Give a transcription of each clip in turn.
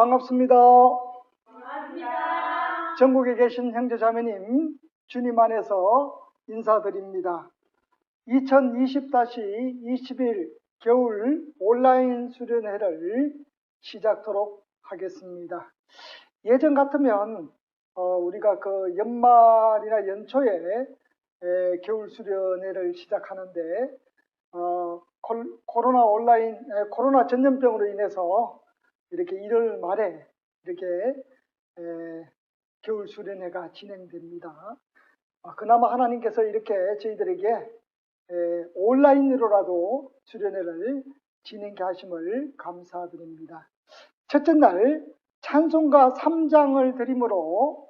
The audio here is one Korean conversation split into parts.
반갑습니다. 반갑습니다. 전국에 계신 형제자매님, 주님 안에서 인사드립니다. 2020-21 겨울 온라인 수련회를 시작토록 하겠습니다. 예전 같으면 우리가 그 연말이나 연초에 겨울 수련회를 시작하는데 코로나 전염병으로 인해서 이렇게 1월 말에 이렇게 겨울 수련회가 진행됩니다. 그나마 하나님께서 이렇게 저희들에게 온라인으로라도 수련회를 진행케 하심을 감사드립니다. 첫째 날 찬송가 3장을 드림으로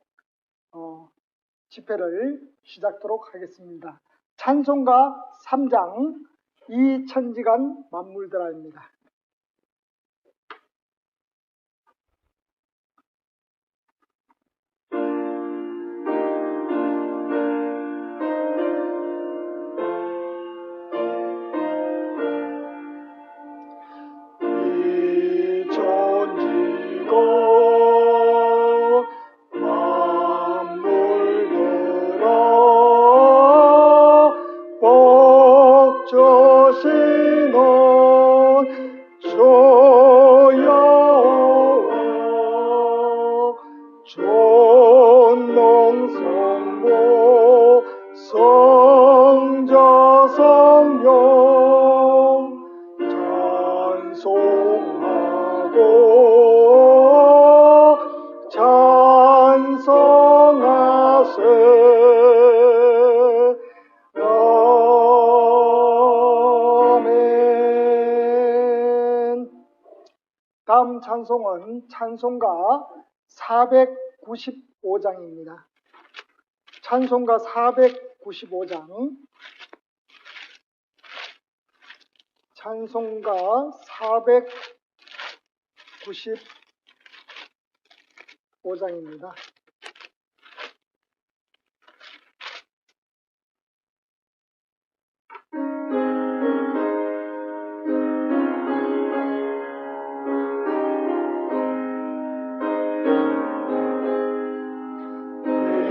집회를 시작토록 하겠습니다. 찬송가 3장 이 천지간 만물들아입니다. 다음 찬송은 찬송가 495장입니다. 찬송가 495장. 찬송가 495장입니다.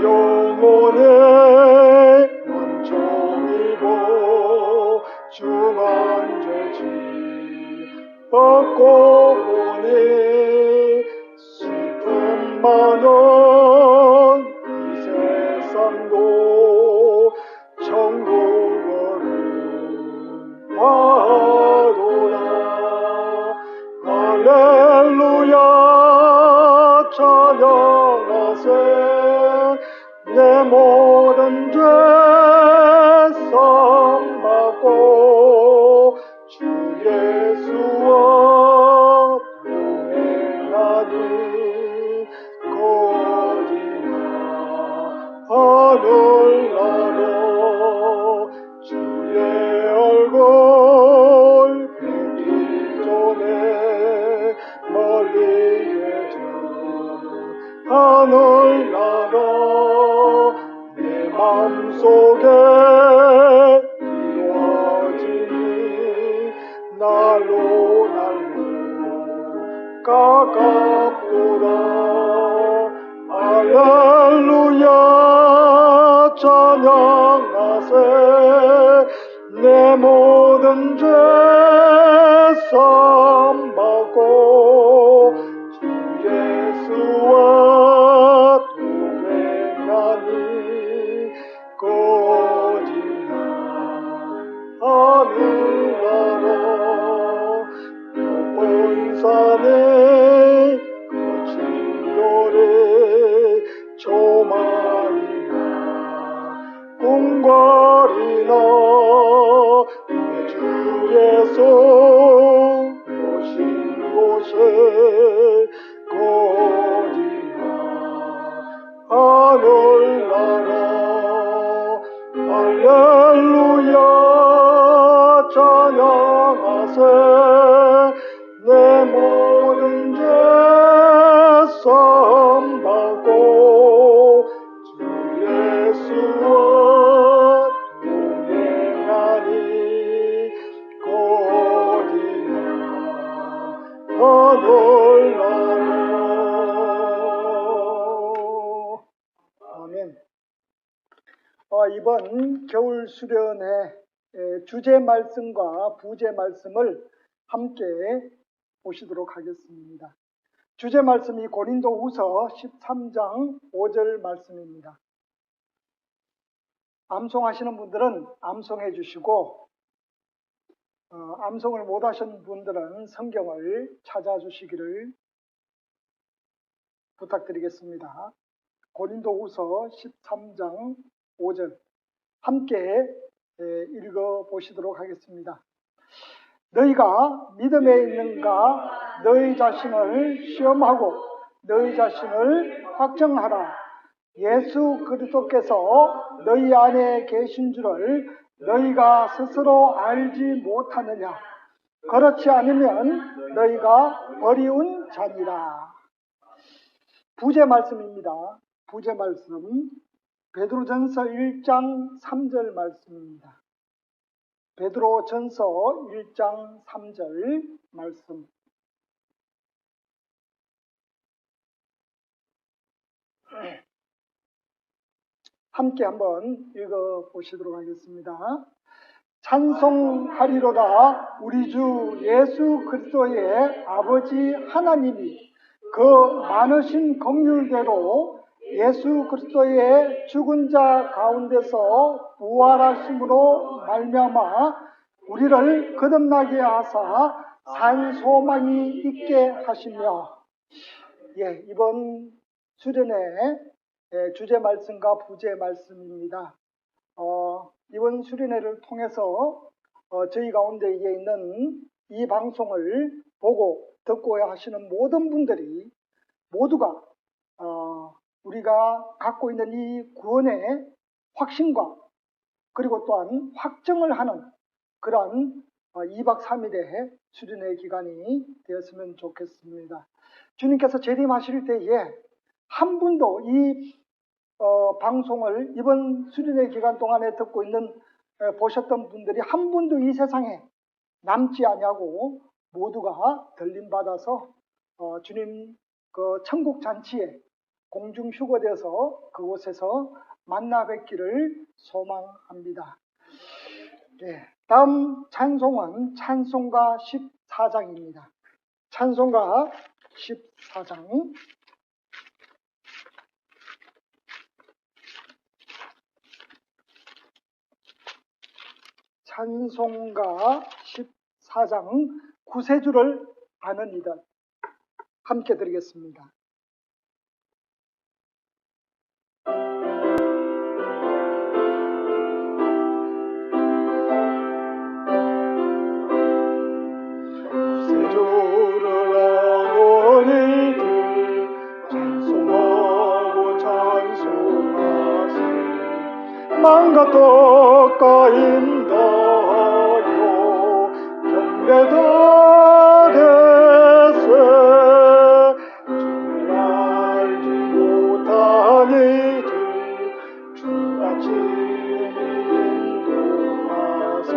영혼의 원총이고 중한 죄지 벗고 보니 슬픔 많은 이 세상도 천국으로 와도다. 할렐루야 찬양하세. 내 모든 죄 썸받고 주 예수와 동행하니 거지나 하늘나라 주의 얼굴 뵙기 전에 멀리 계신 하늘나라 마음속에 이루어지니 날로 가깝도다. 할렐루야 찬양하세. 내 모든 죄 썸받고 주 예수와 동행하니 거지나 하늘나라 높은 산에 거친 돌에 조마이나 궁궐이나 내 주 예수 오신 곳에 거지나 하늘나라. 할렐루야 찬양하세. 내 모든 죄 썸받고 주 예수와 동행하니 거지나 하늘나라. 이번 겨울 수련회 주제 말씀과 부제 말씀을 함께 보시도록 하겠습니다. 주제 말씀이 고린도후서 13장 5절 말씀입니다. 암송하시는 분들은 암송해 주시고 암송을 못하신 분들은 성경을 찾아주시기를 부탁드리겠습니다. 고린도후서 13장 5절 함께 읽어보시도록 하겠습니다. 너희가 믿음에 있는가 너희 자신을 시험하고 너희 자신을 확정하라. 예수 그리스도께서 너희 안에 계신 줄을 너희가 스스로 알지 못하느냐. 그렇지 않으면 너희가 버리운 자니라. 부제 말씀입니다. 부제 말씀 베드로전서 1장 3절 말씀입니다. 베드로전서 1장 3절 말씀. 함께 한번 읽어보시도록 하겠습니다. 찬송하리로다 우리 주 예수 그리스도의 아버지 하나님이 그 많으신 긍휼대로 예수 그리스도의 죽은 자 가운데서 부활하심으로 말미암아 우리를 거듭나게 하사 산 소망이 있게 하시며, 이번 수련회 주제 말씀과 부제 말씀입니다. 이번 수련회를 통해서 저희 가운데 있는 이 방송을 보고 듣고 하시는 모든 분들이 모두가 우리가 갖고 있는 이 구원의 확신과 그리고 또한 확정을 하는 그러한 2박 3일의 수련회 기간이 되었으면 좋겠습니다. 주님께서 재림하실 때에 한 분도 이 방송을 이번 수련회 기간 동안에 듣고 있는 보셨던 분들이 한 분도 이 세상에 남지 아니하고 모두가 들림받아서 주님 그 천국 잔치에 공중 휴거되어서 그곳에서 만나 뵙기를 소망합니다. 다음 찬송은 찬송가 14장입니다. 찬송가 14장. 찬송가 14장 구세주를 아는 이들 함께 드리겠습니다. 구세주를 아는 이들 찬송하고 찬송하세. 만가 떡과 인다요 경배다 되세. 주를 알지 못한 이들 주 아침이 인도하사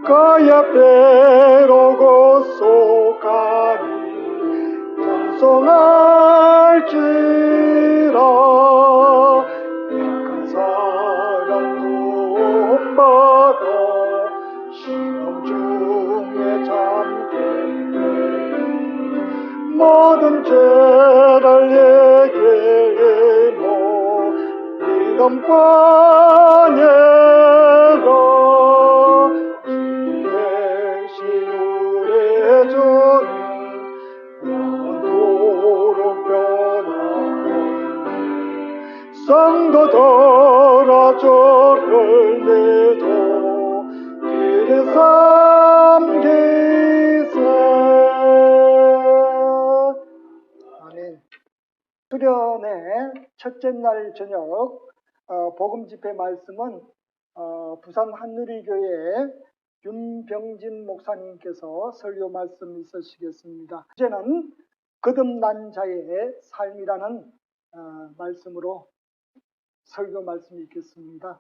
그의 배로 곳속가니 찬송할지라. 약한 사람 도움받아 시험 중에 잠들 때니 모든 죄를 얘기해모 믿음과 예라. 성도들아 저를 믿어 길을 삼기세. 아멘. 수련의 첫째 날 저녁 복음 집회 말씀은 부산 한누리교회 윤병진 목사님께서 설교 말씀 있으시겠습니다. 주제는 거듭난 자의 삶이라는 말씀으로 설교 말씀이 있겠습니다.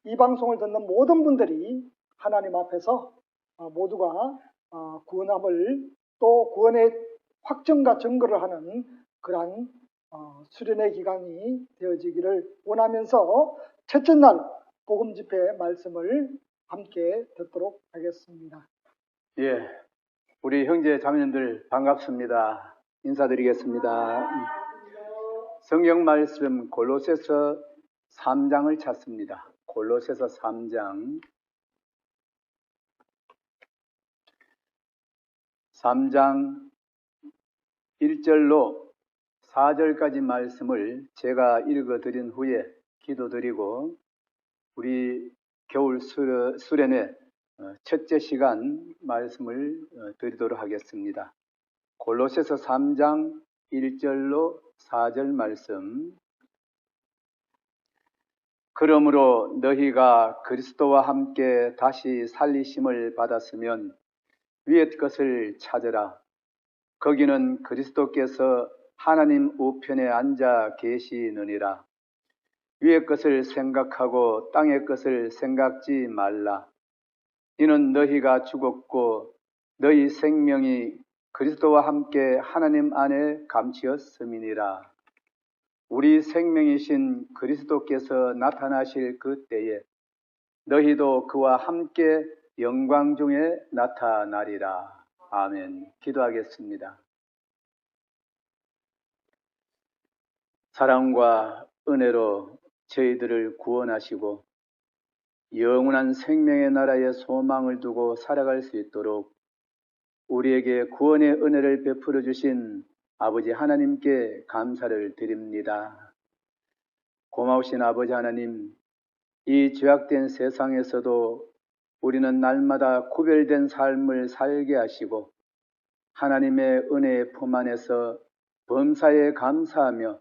이 방송을 듣는 모든 분들이 하나님 앞에서 모두가 구원함을 또 구원의 확정과 증거를 하는 그러한 수련의 기간이 되어지기를 원하면서 첫째 날 복음 집회 말씀을 함께 듣도록 하겠습니다. 예, 우리 형제 자매님들 반갑습니다. 인사드리겠습니다. 성경 말씀 골로새서 3장을 찾습니다. 골로새서 3장 1절로 4절까지 말씀을 제가 읽어드린 후에 기도드리고 우리 겨울 수련회 첫째 시간 말씀을 드리도록 하겠습니다. 골로새서 3장 1절로 4절 말씀. 그러므로 너희가 그리스도와 함께 다시 살리심을 받았으면 위의 것을 찾으라. 거기는 그리스도께서 하나님 우편에 앉아 계시느니라. 위의 것을 생각하고 땅의 것을 생각지 말라. 이는 너희가 죽었고 너희 생명이 그리스도와 함께 하나님 안에 감추었음이니라. 우리 생명이신 그리스도께서 나타나실 그 때에 너희도 그와 함께 영광 중에 나타나리라. 아멘. 기도하겠습니다. 사랑과 은혜로 저희들을 구원하시고 영원한 생명의 나라에 소망을 두고 살아갈 수 있도록 우리에게 구원의 은혜를 베풀어 주신 아버지 하나님께 감사를 드립니다. 고마우신 아버지 하나님, 이 죄악된 세상에서도 우리는 날마다 구별된 삶을 살게 하시고 하나님의 은혜의 품 안에서 범사에 감사하며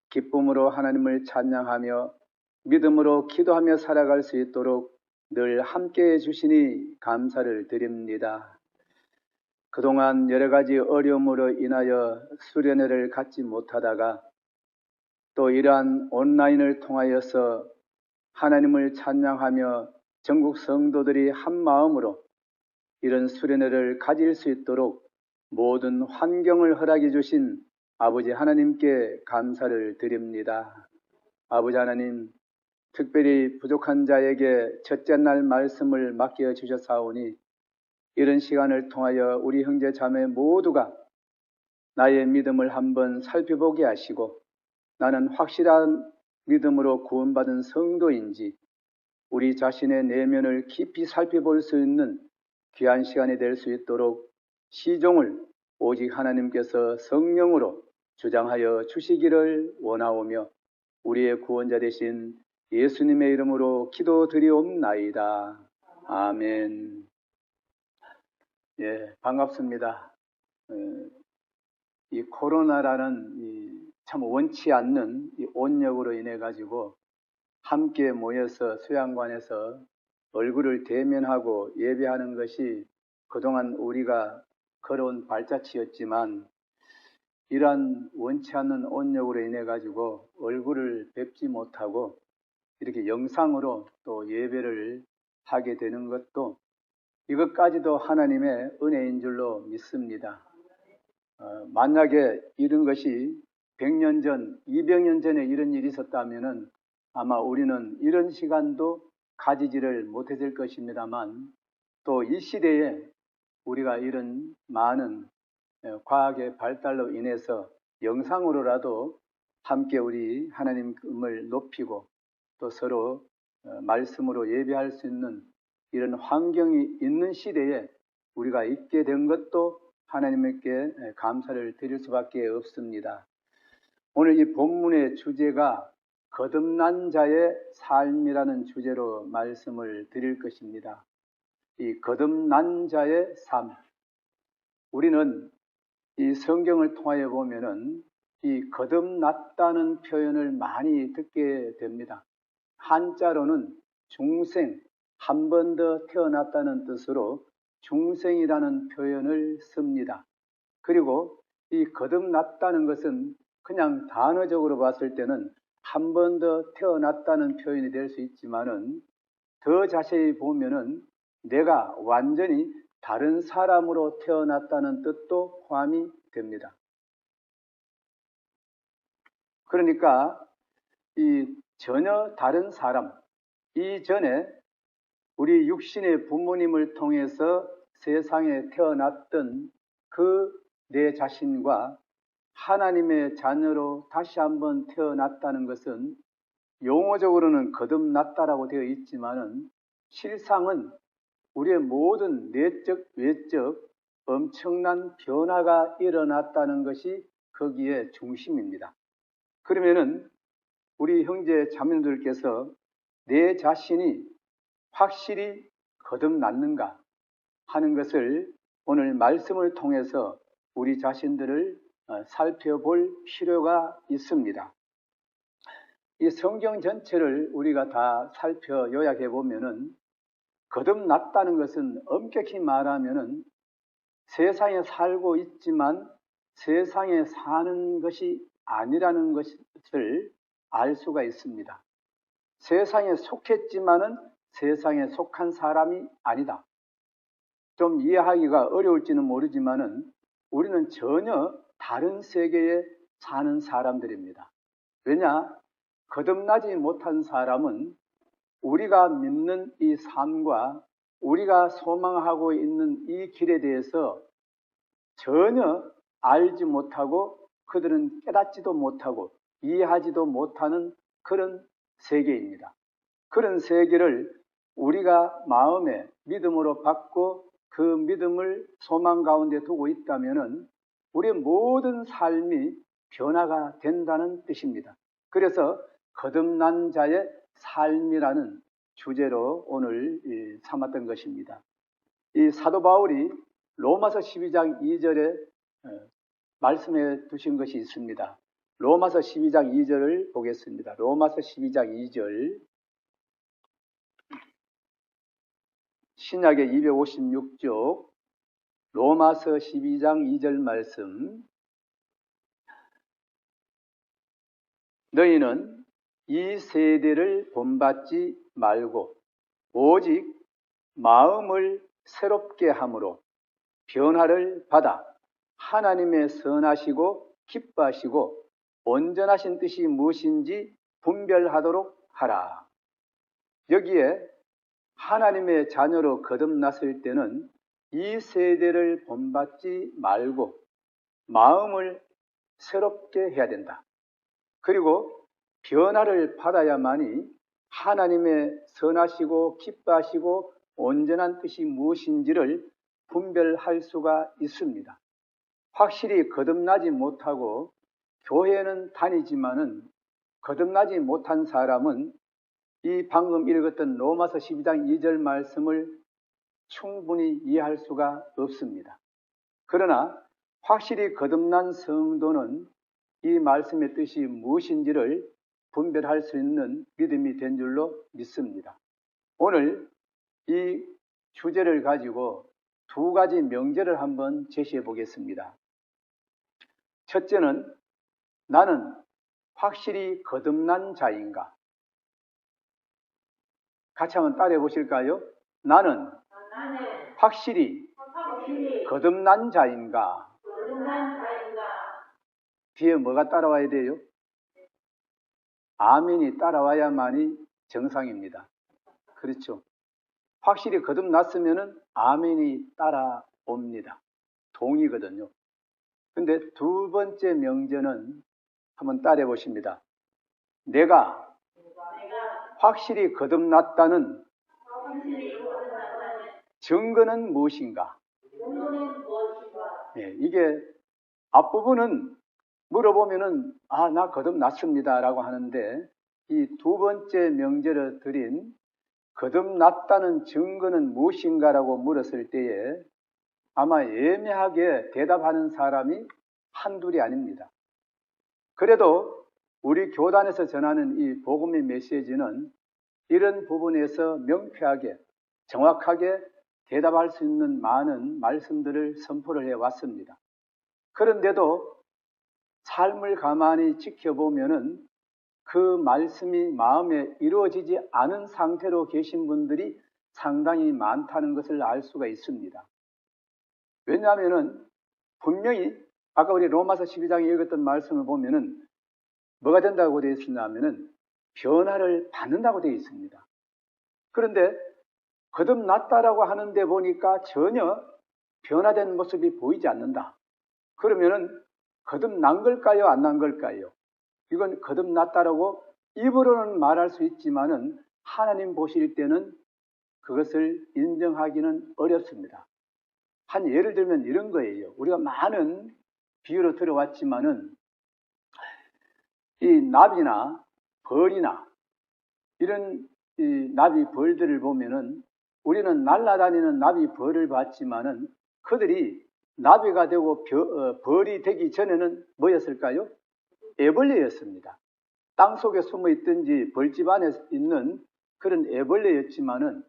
기쁨으로 하나님을 찬양하며 믿음으로 기도하며 살아갈 수 있도록 늘 함께해 주시니 감사를 드립니다. 그동안 여러 가지 어려움으로 인하여 수련회를 갖지 못하다가 또 이러한 온라인을 통하여서 하나님을 찬양하며 전국 성도들이 한 마음으로 이런 수련회를 가질 수 있도록 모든 환경을 허락해 주신 아버지 하나님께 감사를 드립니다. 아버지 하나님, 특별히 부족한 자에게 첫째 날 말씀을 맡겨 주셨사오니 이런 시간을 통하여 우리 형제 자매 모두가 나의 믿음을 한번 살펴보게 하시고 나는 확실한 믿음으로 구원받은 성도인지 우리 자신의 내면을 깊이 살펴볼 수 있는 귀한 시간이 될 수 있도록 시종을 오직 하나님께서 성령으로 주장하여 주시기를 원하오며 우리의 구원자 되신 예수님의 이름으로 기도드리옵나이다. 아멘. 예, 반갑습니다. 이 코로나라는 참 원치 않는 이 온역으로 인해 가지고 함께 모여서 수양관에서 얼굴을 대면하고 예배하는 것이 그동안 우리가 걸어온 발자취였지만 이러한 원치 않는 온역으로 인해 가지고 얼굴을 뵙지 못하고 이렇게 영상으로 또 예배를 하게 되는 것도 이것까지도 하나님의 은혜인 줄로 믿습니다. 만약에 이런 것이 100년 전, 200년 전에 이런 일이 있었다면 아마 우리는 이런 시간도 가지지를 못했을 것입니다만 또 이 시대에 우리가 이런 많은 과학의 발달로 인해서 영상으로라도 함께 우리 하나님을 높이고 또 서로 말씀으로 예배할 수 있는 이런 환경이 있는 시대에 우리가 있게 된 것도 하나님께 감사를 드릴 수밖에 없습니다. 오늘 이 본문의 주제가 거듭난 자의 삶이라는 주제로 말씀을 드릴 것입니다. 이 거듭난 자의 삶. 우리는 이 성경을 통하여 보면은 이 거듭났다는 표현을 많이 듣게 됩니다. 한자로는 중생, 한 번 더 태어났다는 뜻으로 중생이라는 표현을 씁니다. 그리고 이 거듭났다는 것은 그냥 단어적으로 봤을 때는 한 번 더 태어났다는 표현이 될 수 있지만은 더 자세히 보면은 내가 완전히 다른 사람으로 태어났다는 뜻도 포함이 됩니다. 그러니까 이 전혀 다른 사람, 이전에 우리 육신의 부모님을 통해서 세상에 태어났던 그 내 자신과 하나님의 자녀로 다시 한번 태어났다는 것은 용어적으로는 거듭났다라고 되어 있지만은 실상은 우리의 모든 내적, 외적 엄청난 변화가 일어났다는 것이 거기에 중심입니다. 그러면은 우리 형제 자매들께서 내 자신이 확실히 거듭났는가 하는 것을 오늘 말씀을 통해서 우리 자신들을 살펴볼 필요가 있습니다. 이 성경 전체를 우리가 다 살펴 요약해 보면은 거듭났다는 것은 엄격히 말하면은 세상에 살고 있지만 세상에 사는 것이 아니라는 것을 알 수가 있습니다. 세상에 속했지만은 세상에 속한 사람이 아니다. 좀 이해하기가 어려울지는 모르지만은 우리는 전혀 다른 세계에 사는 사람들입니다. 왜냐? 거듭나지 못한 사람은 우리가 믿는 이 삶과 우리가 소망하고 있는 이 길에 대해서 전혀 알지 못하고 그들은 깨닫지도 못하고 이해하지도 못하는 그런 세계입니다. 그런 세계를 우리가 마음에 믿음으로 받고 그 믿음을 소망 가운데 두고 있다면은 우리의 모든 삶이 변화가 된다는 뜻입니다. 그래서 거듭난 자의 삶이라는 주제로 오늘 삼았던 것입니다. 이 사도 바울이 로마서 12장 2절에 말씀해 두신 것이 있습니다. 로마서 12장 2절을 보겠습니다. 로마서 12장 2절 신약의 256쪽 로마서 12장 2절 말씀 너희는 이 세대를 본받지 말고 오직 마음을 새롭게 함으로 변화를 받아 하나님의 선하시고 기뻐하시고 온전하신 뜻이 무엇인지 분별하도록 하라. 여기에 하나님의 자녀로 거듭났을 때는 이 세대를 본받지 말고 마음을 새롭게 해야 된다. 그리고 변화를 받아야만이 하나님의 선하시고 기뻐하시고 온전한 뜻이 무엇인지를 분별할 수가 있습니다. 확실히 거듭나지 못하고 교회는 다니지만은 거듭나지 못한 사람은 이 방금 읽었던 로마서 12장 2절 말씀을 충분히 이해할 수가 없습니다. 그러나 확실히 거듭난 성도는 이 말씀의 뜻이 무엇인지를 분별할 수 있는 믿음이 된 줄로 믿습니다. 오늘 이 주제를 가지고 두 가지 명제를 한번 제시해 보겠습니다. 첫째는 나는 확실히 거듭난 자인가? 같이 한번 따라해 보실까요? 나는 확실히 거듭난 자인가? 뒤에 뭐가 따라와야 돼요? 아멘이 따라와야만이 정상입니다. 그렇죠? 확실히 거듭났으면은 아멘이 따라옵니다. 동의거든요. 근데 두 번째 명제는 한번 따라해 보십니다. 내가 확실히 거듭났다는 증거는 무엇인가? 네, 이게 앞부분은 물어보면은 나 거듭났습니다 라고 하는데 이 두 번째 명제를 드린 거듭났다는 증거는 무엇인가라고 물었을 때에 아마 애매하게 대답하는 사람이 한둘이 아닙니다. 그래도 우리 교단에서 전하는 이 복음의 메시지는 이런 부분에서 명쾌하게 정확하게 대답할 수 있는 많은 말씀들을 선포를 해왔습니다. 그런데도 삶을 가만히 지켜보면은 그 말씀이 마음에 이루어지지 않은 상태로 계신 분들이 상당히 많다는 것을 알 수가 있습니다. 왜냐하면은 분명히 아까 우리 로마서 12장에 읽었던 말씀을 보면은 뭐가 된다고 되어 있었냐면은 변화를 받는다고 되어 있습니다. 그런데 거듭났다라고 하는데 보니까 전혀 변화된 모습이 보이지 않는다. 그러면은 거듭난 걸까요? 안 난 걸까요? 이건 거듭났다라고 입으로는 말할 수 있지만은 하나님 보실 때는 그것을 인정하기는 어렵습니다. 한 예를 들면 이런 거예요. 우리가 많은 비유로 들어왔지만은 이 나비나 벌이나 이런 이 나비 벌들을 보면은 우리는 날아다니는 나비 벌을 봤지만은 그들이 나비가 되고 벌이 되기 전에는 뭐였을까요? 애벌레였습니다. 땅속에 숨어 있든지 벌집 안에 있는 그런 애벌레였지만은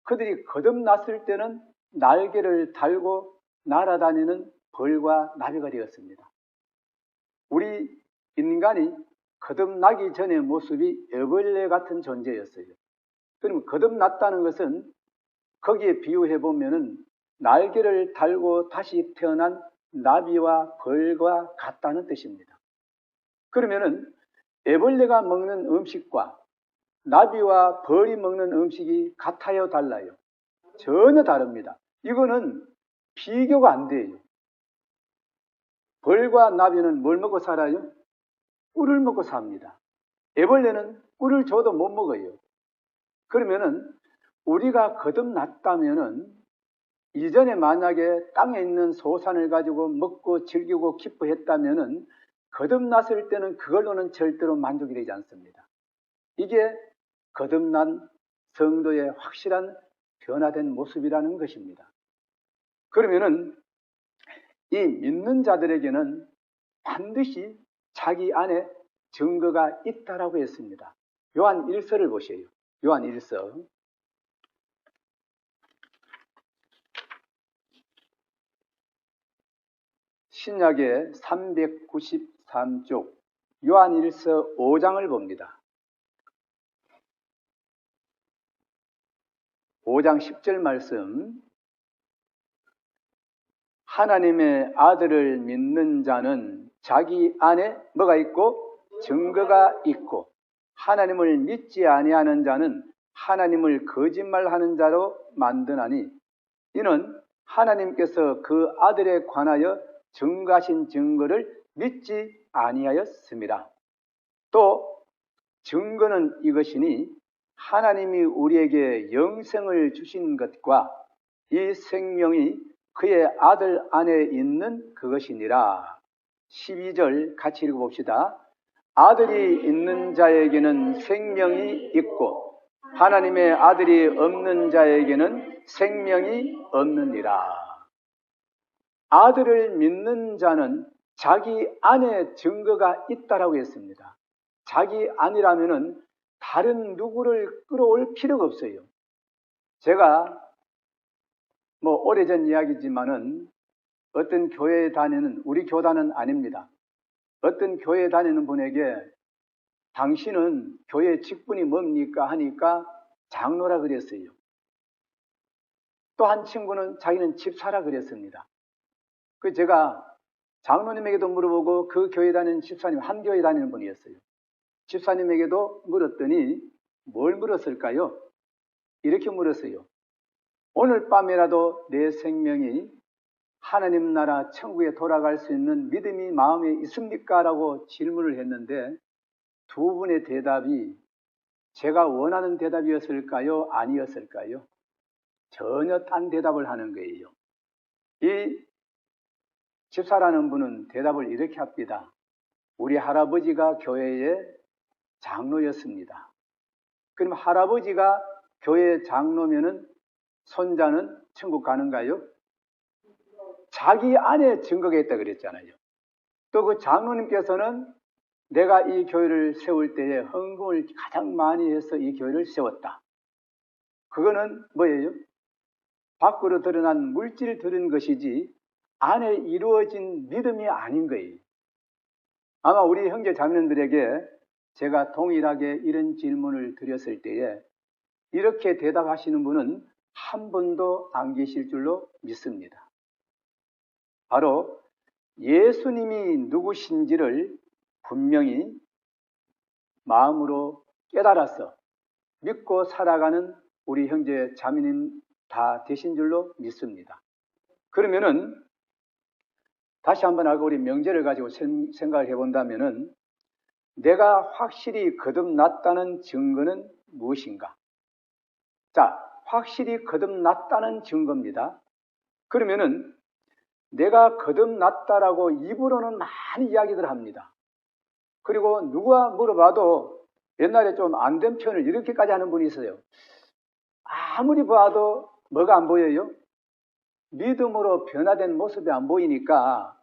그들이 거듭났을 때는 날개를 달고 날아다니는 벌과 나비가 되었습니다. 우리 인간이 거듭나기 전의 모습이 애벌레 같은 존재였어요. 그럼 거듭났다는 것은 거기에 비유해 보면은 날개를 달고 다시 태어난 나비와 벌과 같다는 뜻입니다. 그러면은 애벌레가 먹는 음식과 나비와 벌이 먹는 음식이 같아요, 달라요? 전혀 다릅니다. 이거는 비교가 안 돼요. 벌과 나비는 뭘 먹고 살아요? 꿀을 먹고 삽니다. 애벌레는 꿀을 줘도 못 먹어요. 그러면은 우리가 거듭났다면은 이전에 만약에 땅에 있는 소산을 가지고 먹고 즐기고 기뻐했다면은 거듭났을 때는 그걸로는 절대로 만족이 되지 않습니다. 이게 거듭난 성도의 확실한 변화된 모습이라는 것입니다. 그러면은 이 믿는 자들에게는 반드시 자기 안에 증거가 있다라고 했습니다. 요한 1서를 보세요. 요한 1서. 신약의 393쪽 요한 1서 5장을 봅니다. 5장 10절 말씀. 하나님의 아들을 믿는 자는 자기 안에 뭐가 있고 증거가 있고 하나님을 믿지 아니하는 자는 하나님을 거짓말하는 자로 만드나니 이는 하나님께서 그 아들에 관하여 증거하신 증거를 믿지 아니하였습니다. 또 증거는 이것이니 하나님이 우리에게 영생을 주신 것과 이 생명이 그의 아들 안에 있는 그것이니라. 12절 같이 읽어봅시다. 아들이 있는 자에게는 생명이 있고 하나님의 아들이 없는 자에게는 생명이 없느니라. 아들을 믿는 자는 자기 안에 증거가 있다라고 했습니다. 자기 안이라면은 다른 누구를 끌어올 필요가 없어요. 제가 오래전 이야기지만은 어떤 교회에 다니는, 우리 교단은 아닙니다. 어떤 교회에 다니는 분에게 당신은 교회 직분이 뭡니까 하니까 장로라 그랬어요. 또 한 친구는 자기는 집사라 그랬습니다. 그 제가 장로님에게도 물어보고 그 교회 다니는 집사님, 한 교회 다니는 분이었어요. 집사님에게도 물었더니 뭘 물었을까요? 이렇게 물었어요. 오늘 밤이라도 내 생명이 하나님 나라 천국에 돌아갈 수 있는 믿음이 마음에 있습니까? 라고 질문을 했는데 두 분의 대답이 제가 원하는 대답이었을까요? 아니었을까요? 전혀 딴 대답을 하는 거예요. 이 집사라는 분은 대답을 이렇게 합니다. 우리 할아버지가 교회의 장로였습니다. 그럼 할아버지가 교회 장로면은 손자는 천국 가는가요? 자기 안에 증거가 있다 그랬잖아요. 또 그 장로님께서는 내가 이 교회를 세울 때에 헌금을 가장 많이 해서 이 교회를 세웠다. 그거는 뭐예요? 밖으로 드러난 물질을 들은 것이지 안에 이루어진 믿음이 아닌 거예요. 아마 우리 형제 자매들에게 제가 동일하게 이런 질문을 드렸을 때에 이렇게 대답하시는 분은 한 분도 안 계실 줄로 믿습니다. 바로 예수님이 누구신지를 분명히 마음으로 깨달아서 믿고 살아가는 우리 형제 자매님 다 되신 줄로 믿습니다. 그러면은 다시 한번 하고 우리 명제를 가지고 생각을 해본다면은 내가 확실히 거듭났다는 증거는 무엇인가? 자, 확실히 거듭났다는 증거입니다. 그러면은 내가 거듭났다라고 입으로는 많이 이야기들 합니다. 그리고 누가 물어봐도 옛날에 좀 안 된 표현을 이렇게까지 하는 분이 있어요. 아무리 봐도 뭐가 안 보여요? 믿음으로 변화된 모습이 안 보이니까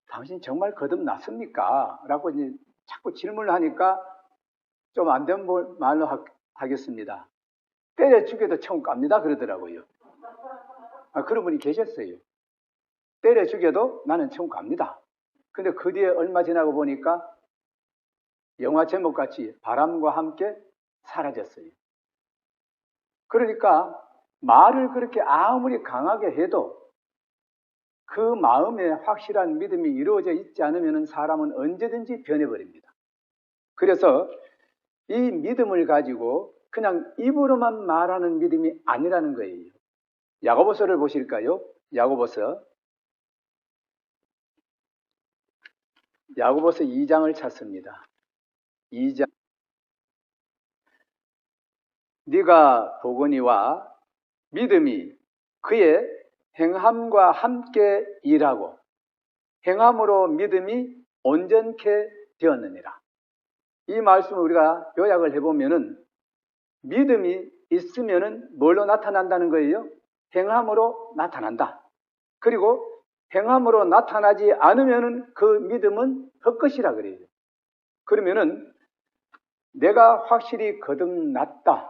당신 정말 거듭났습니까? 라고 이제 자꾸 질문을 하니까 좀 안 된 말로 하겠습니다. 때려 죽여도 천국 갑니다 그러더라고요. 그런 분이 계셨어요. 때려 죽여도 나는 천국 갑니다. 근데 그 뒤에 얼마 지나고 보니까 영화 제목같이 바람과 함께 사라졌어요. 그러니까 말을 그렇게 아무리 강하게 해도 그 마음에 확실한 믿음이 이루어져 있지 않으면 사람은 언제든지 변해버립니다. 그래서 이 믿음을 가지고 그냥 입으로만 말하는 믿음이 아니라는 거예요. 야고보서를 보실까요? 야고보서 2장을 찾습니다. 2장. 네가 보거니와 믿음이 그의 행함과 함께 일하고 행함으로 믿음이 온전케 되었느니라. 이 말씀을 우리가 요약을 해보면은 믿음이 있으면은 뭘로 나타난다는 거예요? 행함으로 나타난다. 그리고 행함으로 나타나지 않으면은 그 믿음은 헛것이라 그래요. 그러면은 내가 확실히 거듭났다.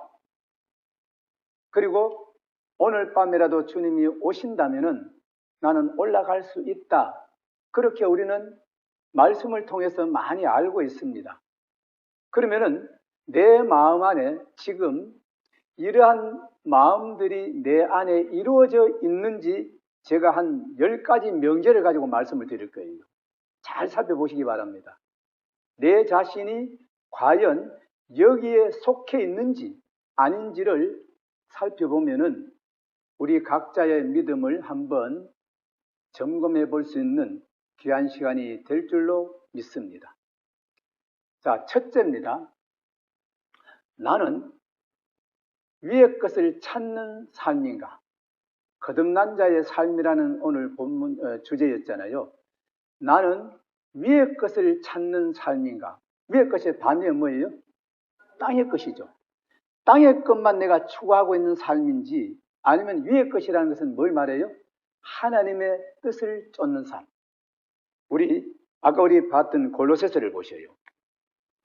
그리고 오늘 밤이라도 주님이 오신다면은 나는 올라갈 수 있다. 그렇게 우리는 말씀을 통해서 많이 알고 있습니다. 그러면은 내 마음 안에 지금 이러한 마음들이 내 안에 이루어져 있는지 제가 한 10가지 명제를 가지고 말씀을 드릴 거예요. 잘 살펴보시기 바랍니다. 내 자신이 과연 여기에 속해 있는지 아닌지를 살펴보면은 우리 각자의 믿음을 한번 점검해 볼 수 있는 귀한 시간이 될 줄로 믿습니다. 자, 첫째입니다. 나는 위의 것을 찾는 삶인가? 거듭난 자의 삶이라는 오늘 본문 주제였잖아요. 나는 위의 것을 찾는 삶인가? 위의 것의 반대는 뭐예요? 땅의 것이죠. 땅의 것만 내가 추구하고 있는 삶인지 아니면 위의 것이라는 것은 뭘 말해요? 하나님의 뜻을 쫓는 삶. 아까 우리 봤던 골로새서를 보셔요.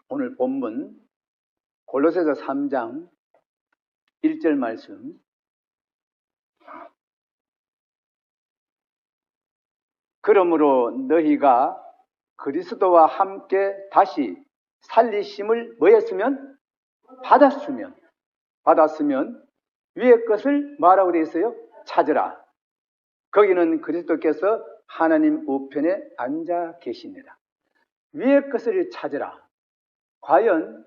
오늘 본문 골로새서 3장 1절 말씀. 그러므로 너희가 그리스도와 함께 다시 살리심을 뭐했으면? 받았으면 위의 것을 뭐라고 되어 있어요? 찾으라. 거기는 그리스도께서 하나님 우편에 앉아 계십니다. 위의 것을 찾으라. 과연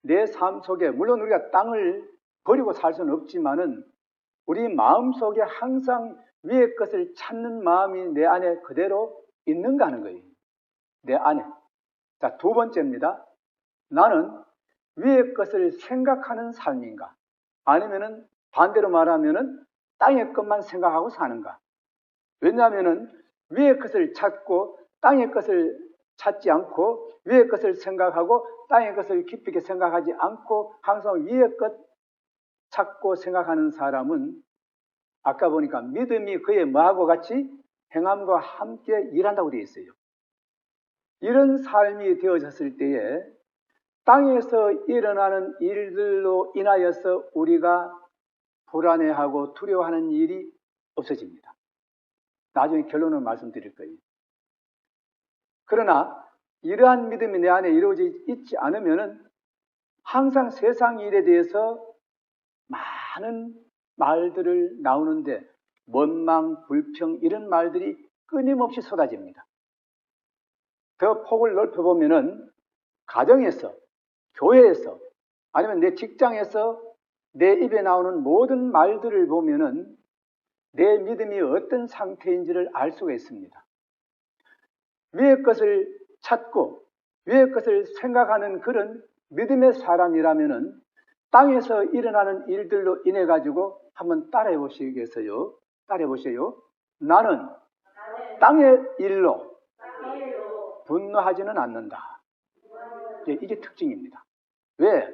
내 삶 속에 물론 우리가 땅을 버리고 살 수는 없지만은 우리 마음 속에 항상 위의 것을 찾는 마음이 내 안에 그대로 있는가 하는 거예요. 내 안에. 자, 두 번째입니다. 나는 위의 것을 생각하는 삶인가? 아니면은 반대로 말하면은 땅의 것만 생각하고 사는가? 왜냐하면은 위의 것을 찾고 땅의 것을 찾지 않고 위의 것을 생각하고 땅의 것을 깊이 있게 생각하지 않고 항상 위의 것 찾고 생각하는 사람은 아까 보니까 믿음이 그의 뭐하고 같이 행함과 함께 일한다고 되어 있어요. 이런 삶이 되어졌을 때에 땅에서 일어나는 일들로 인하여서 우리가 불안해하고 두려워하는 일이 없어집니다. 나중에 결론을 말씀드릴 거예요. 그러나 이러한 믿음이 내 안에 이루어져 있지 않으면은 항상 세상 일에 대해서 많은 말들을 나오는데 원망, 불평 이런 말들이 끊임없이 쏟아집니다. 더 폭을 넓혀보면은 가정에서, 교회에서, 아니면 내 직장에서 내 입에 나오는 모든 말들을 보면은 내 믿음이 어떤 상태인지를 알 수가 있습니다. 위의 것을 찾고 위의 것을 생각하는 그런 믿음의 사람이라면은 땅에서 일어나는 일들로 인해 가지고 한번 따라해 보시겠어요? 따라해 보세요. 나는 땅의 일로 분노하지는 않는다. 이게 특징입니다. 왜?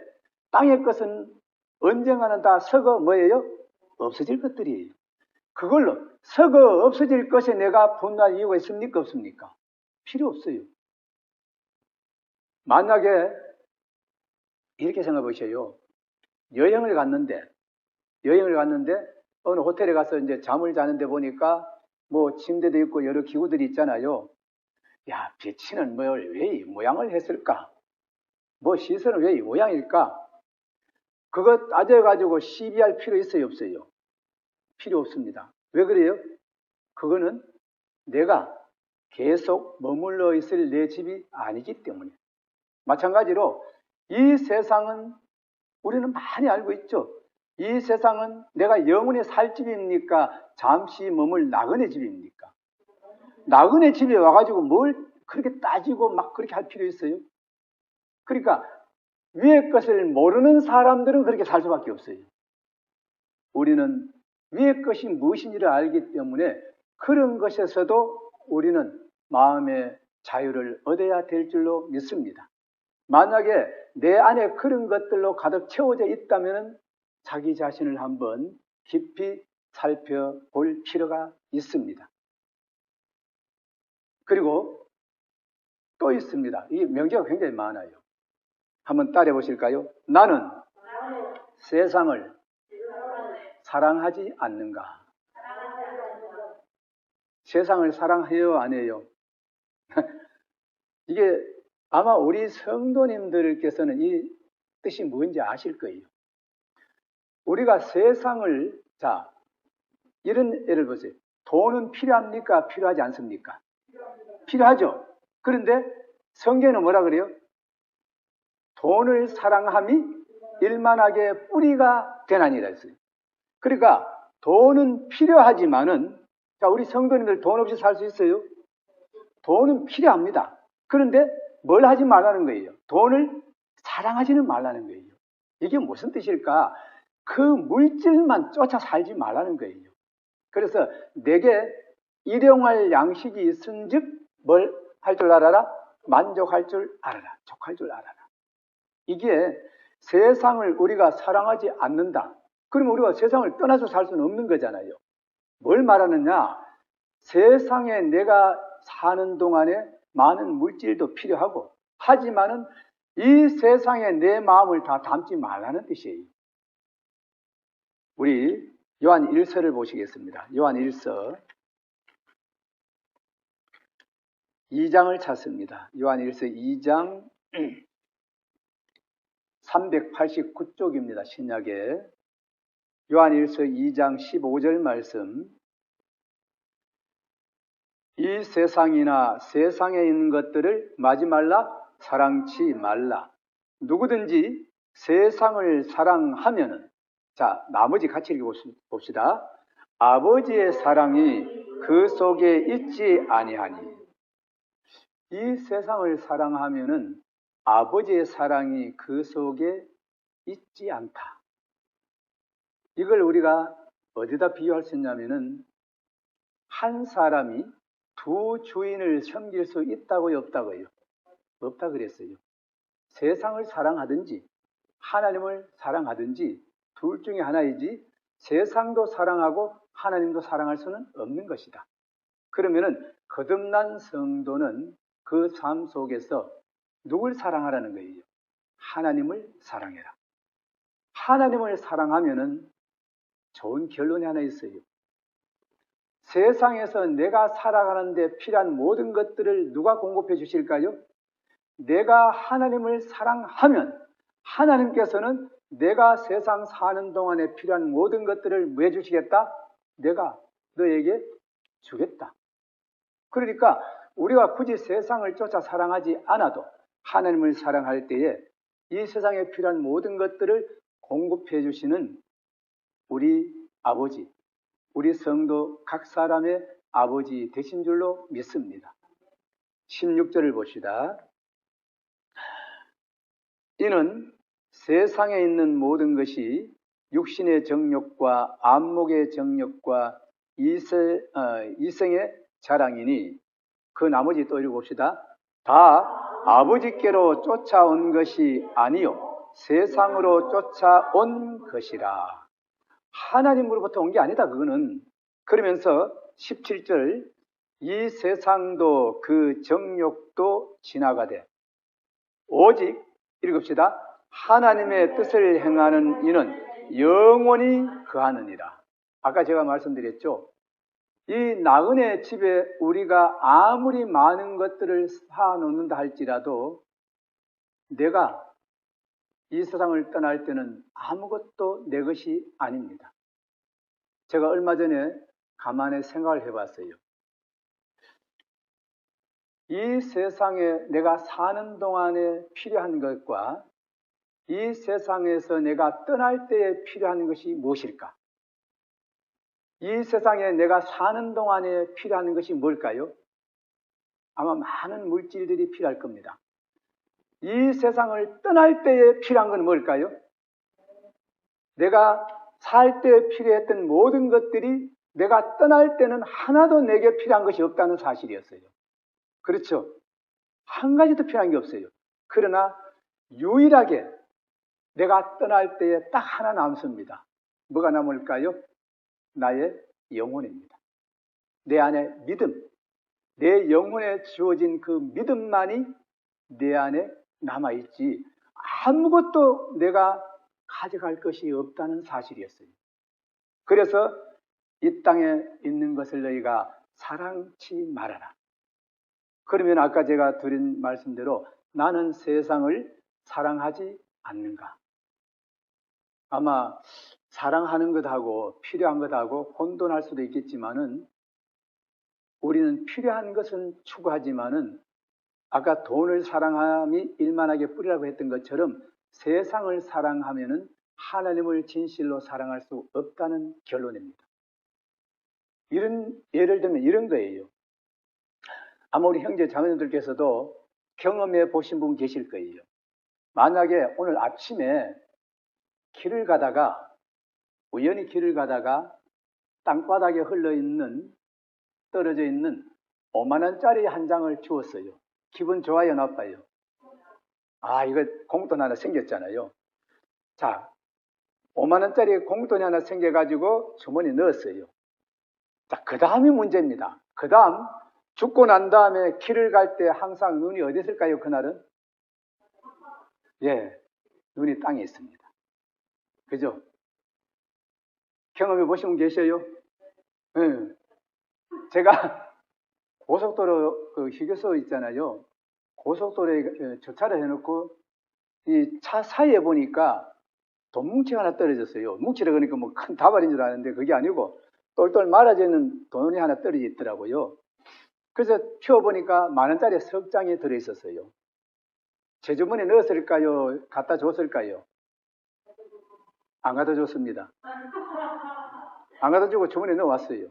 땅의 것은 언젠가는 다 썩어 뭐예요? 없어질 것들이에요. 그걸로 썩어 없어질 것에 내가 분노할 이유가 있습니까? 없습니까? 필요 없어요. 만약에 이렇게 생각해 보세요. 여행을 갔는데 어느 호텔에 가서 이제 잠을 자는데 보니까 뭐 침대도 있고 여러 기구들이 있잖아요. 야, 배치는 뭘 왜 이 모양을 했을까? 뭐 시설은 왜 이 모양일까? 그것 따져가지고 시비할 필요 있어요, 없어요? 필요 없습니다. 왜 그래요? 그거는 내가 계속 머물러 있을 내 집이 아니기 때문에. 마찬가지로 이 세상은 우리는 많이 알고 있죠. 이 세상은 내가 영원히 살 집입니까? 잠시 머물 나그네 집입니까? 나그네 집에 와가지고 뭘 그렇게 따지고 막 그렇게 할 필요 있어요? 그러니까 위의 것을 모르는 사람들은 그렇게 살 수밖에 없어요. 우리는 위의 것이 무엇인지를 알기 때문에 그런 것에서도 우리는 마음의 자유를 얻어야 될 줄로 믿습니다. 만약에 내 안에 그런 것들로 가득 채워져 있다면 자기 자신을 한번 깊이 살펴볼 필요가 있습니다. 그리고 또 있습니다. 이 명제가 굉장히 많아요. 한번 따라해 보실까요? 나는 세상을 사랑하지 않는가? 세상을 사랑해요, 안 해요? 이게 아마 우리 성도님들께서는 이 뜻이 뭔지 아실 거예요. 우리가 세상을, 자, 이런 예를 보세요. 돈은 필요합니까? 필요하지 않습니까? 필요하죠. 그런데 성경에는 뭐라 그래요? 돈을 사랑함이 일만하게 뿌리가 되나니라 했어요. 그러니까 돈은 필요하지만은, 자, 우리 성도님들 돈 없이 살 수 있어요? 돈은 필요합니다. 그런데 뭘 하지 말라는 거예요? 돈을 사랑하지는 말라는 거예요. 이게 무슨 뜻일까? 그 물질만 쫓아 살지 말라는 거예요. 그래서 내게 일용할 양식이 있은즉 뭘 할 줄 알아라? 만족할 줄 알아라. 족할 줄 알아라. 이게 세상을 우리가 사랑하지 않는다. 그러면 우리가 세상을 떠나서 살 수는 없는 거잖아요. 뭘 말하느냐? 세상에 내가 사는 동안에 많은 물질도 필요하고, 하지만은 이 세상에 내 마음을 다 담지 말라는 뜻이에요. 우리 요한 1서를 보시겠습니다. 요한 1서 2장을 찾습니다. 요한 1서 2장 389쪽입니다. 신약에. 요한 1서 2장 15절 말씀. 이 세상이나 세상에 있는 것들을 마지 말라, 사랑치 말라. 누구든지 세상을 사랑하면은, 자, 나머지 같이 읽어봅시다. 아버지의 사랑이 그 속에 있지 아니하니. 이 세상을 사랑하면은 아버지의 사랑이 그 속에 있지 않다. 이걸 우리가 어디다 비유할 수 있냐면은, 한 사람이 두 주인을 섬길 수 있다고요, 없다고요? 없다 그랬어요. 세상을 사랑하든지 하나님을 사랑하든지 둘 중에 하나이지 세상도 사랑하고 하나님도 사랑할 수는 없는 것이다. 그러면은 거듭난 성도는 그 삶 속에서 누굴 사랑하라는 거예요? 하나님을 사랑해라. 하나님을 사랑하면은 좋은 결론이 하나 있어요. 세상에서 내가 살아가는데 필요한 모든 것들을 누가 공급해 주실까요? 내가 하나님을 사랑하면 하나님께서는 내가 세상 사는 동안에 필요한 모든 것들을 뭐 해주시겠다? 내가 너에게 주겠다. 그러니까 우리가 굳이 세상을 쫓아 사랑하지 않아도 하나님을 사랑할 때에 이 세상에 필요한 모든 것들을 공급해 주시는 우리 아버지, 우리 성도 각 사람의 아버지 되신 줄로 믿습니다. 16절을 봅시다. 이는 세상에 있는 모든 것이 육신의 정욕과 안목의 정욕과 이생의 자랑이니, 그 나머지 또 읽어봅시다. 다 아버지께로 쫓아온 것이 아니요 세상으로 쫓아온 것이라. 하나님으로부터 온 게 아니다 그거는. 그러면서 17절, 이 세상도 그 정욕도 지나가되 오직 읽읍시다. 하나님의 뜻을 행하는 이는 영원히 거하느니라. 아까 제가 말씀드렸죠. 이 나그네 집에 우리가 아무리 많은 것들을 사놓는다 할지라도 내가 이 세상을 떠날 때는 아무것도 내 것이 아닙니다. 제가 얼마 전에 가만히 생각을 해봤어요. 이 세상에 내가 사는 동안에 필요한 것과 이 세상에서 내가 떠날 때에 필요한 것이 무엇일까? 이 세상에 내가 사는 동안에 필요한 것이 뭘까요? 아마 많은 물질들이 필요할 겁니다. 이 세상을 떠날 때에 필요한 건 뭘까요? 내가 살 때 필요했던 모든 것들이 내가 떠날 때는 하나도 내게 필요한 것이 없다는 사실이었어요. 그렇죠? 한 가지도 필요한 게 없어요. 그러나 유일하게 내가 떠날 때에 딱 하나 남습니다. 뭐가 남을까요? 나의 영혼입니다. 내 안에 믿음, 내 영혼에 주어진 그 믿음만이 내 안에 남아있지 아무것도 내가 가져갈 것이 없다는 사실이었어요. 그래서 이 땅에 있는 것을 너희가 사랑치 말아라. 그러면 아까 제가 드린 말씀대로 나는 세상을 사랑하지 않는가? 아마 사랑하는 것하고 필요한 것하고 혼돈할 수도 있겠지만은 우리는 필요한 것은 추구하지만은 아까 돈을 사랑함이 일만하게 뿌리라고 했던 것처럼 세상을 사랑하면은 하나님을 진실로 사랑할 수 없다는 결론입니다. 예를 들면 이런 거예요. 아마 우리 형제 자매님들께서도 경험해 보신 분 계실 거예요. 만약에 오늘 아침에 우연히 길을 가다가 땅바닥에 떨어져 있는 5만원짜리 한 장을 주었어요. 기분 좋아요, 나빠요? 이거 공돈 하나 생겼잖아요. 자, 5만원짜리 공돈이 하나 생겨가지고 주머니에 넣었어요. 자, 그 다음이 문제입니다. 그 다음, 죽고 난 다음에 길을 갈 때 항상 눈이 어디 있을까요, 그날은? 예, 눈이 땅에 있습니다. 그죠? 경험해 보신 분 계셔요? 예. 제가 고속도로 그 휴게소 있잖아요. 고속도로에 주차를 해놓고 이 차 사이에 보니까 돈 뭉치가 하나 떨어졌어요. 뭉치라 그러니까 뭐 큰 다발인 줄 아는데 그게 아니고 똘똘 말아져 있는 돈이 하나 떨어져 있더라고요. 그래서 펴보니까 10,000원짜리 석 장이 들어있었어요. 제 주머니에 넣었을까요? 갖다 줬을까요? 안 갖다 줬습니다. 안 갖다 주고 주머니에 넣어왔어요.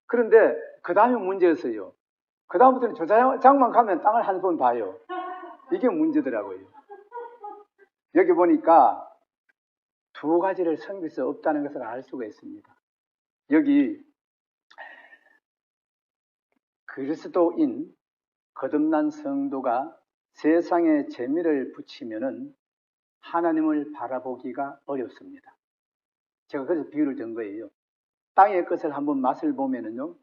그런데 그 다음에 문제였어요. 그 다음부터는 주차장만 가면 땅을 한 번 봐요. 이게 문제더라고요. 여기 보니까 두 가지를 섬길 수 없다는 것을 알 수가 있습니다. 여기 그리스도인 거듭난 성도가 세상에 재미를 붙이면은 하나님을 바라보기가 어렵습니다. 제가 그래서 비유를 든 거예요. 땅의 것을 한번 맛을 보면은요,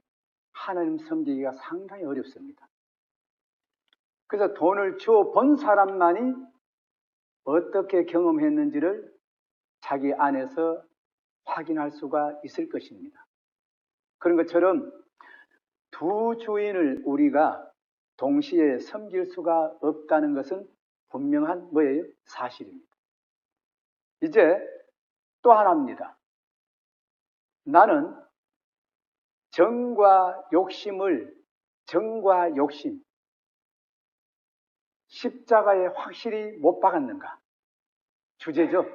하나님 섬기기가 상당히 어렵습니다. 그래서 돈을 주어 본 사람만이 어떻게 경험했는지를 자기 안에서 확인할 수가 있을 것입니다. 그런 것처럼 두 주인을 우리가 동시에 섬길 수가 없다는 것은 분명한 뭐예요? 사실입니다. 이제 또 하나입니다. 나는 정과 욕심, 십자가에 확실히 못 박았는가? 주제죠.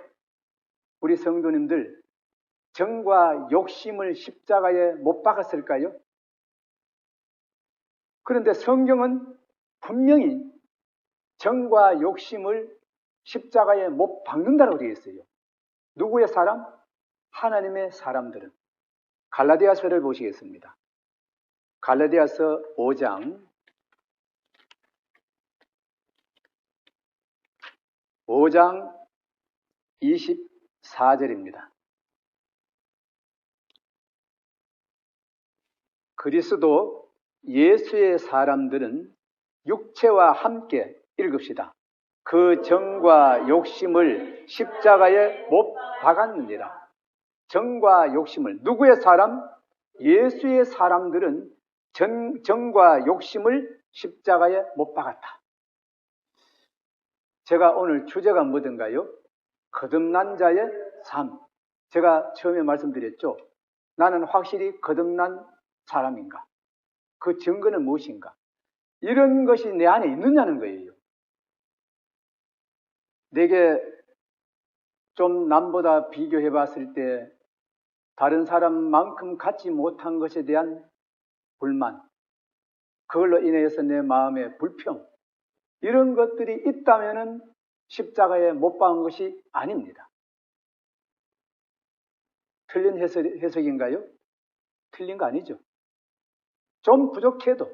우리 성도님들, 정과 욕심을 십자가에 못 박았을까요? 그런데 성경은 분명히 정과 욕심을 십자가에 못 박는다고 되어 있어요. 누구의 사람? 하나님의 사람들은. 갈라디아서를 보시겠습니다. 갈라디아서 5장 24절입니다. 그리스도 예수의 사람들은 육체와 함께 읽읍시다. 그 정과 욕심을 십자가에 못 박았느니라. 정과 욕심을, 누구의 사람? 예수의 사람들은 정과 욕심을 십자가에 못 박았다. 제가 오늘 주제가 뭐든가요? 거듭난 자의 삶. 제가 처음에 말씀드렸죠. 나는 확실히 거듭난 사람인가? 그 증거는 무엇인가? 이런 것이 내 안에 있느냐는 거예요. 내게 좀 남보다 비교해 봤을 때 다른 사람만큼 갖지 못한 것에 대한 불만, 그걸로 인해서 내 마음의 불평, 이런 것들이 있다면 십자가에 못 박은 것이 아닙니다. 틀린 해석인가요? 틀린 거 아니죠. 좀 부족해도,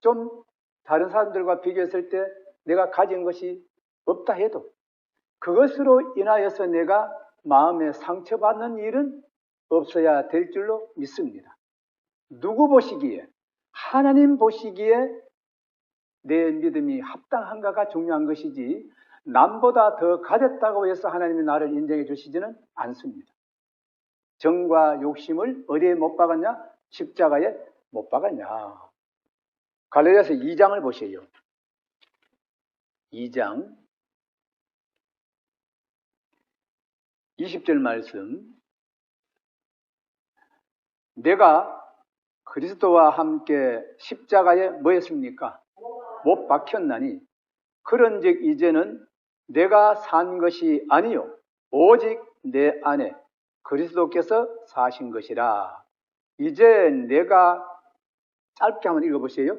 좀 다른 사람들과 비교했을 때 내가 가진 것이 없다 해도 그것으로 인하여서 내가 마음에 상처받는 일은 없어야 될 줄로 믿습니다. 누구 보시기에? 하나님 보시기에 내 믿음이 합당한가가 중요한 것이지, 남보다 더 가졌다고 해서 하나님이 나를 인정해 주시지는 않습니다. 정과 욕심을 어디에 못 박았냐? 십자가에 못 박았냐? 갈라디아서 2장을 보세요. 2장 20절 말씀. 내가 그리스도와 함께 십자가에 뭐 했습니까? 못 박혔나니 그런즉 이제는 내가 산 것이 아니요 오직 내 안에 그리스도께서 사신 것이라. 이제 내가, 짧게 한번 읽어보세요.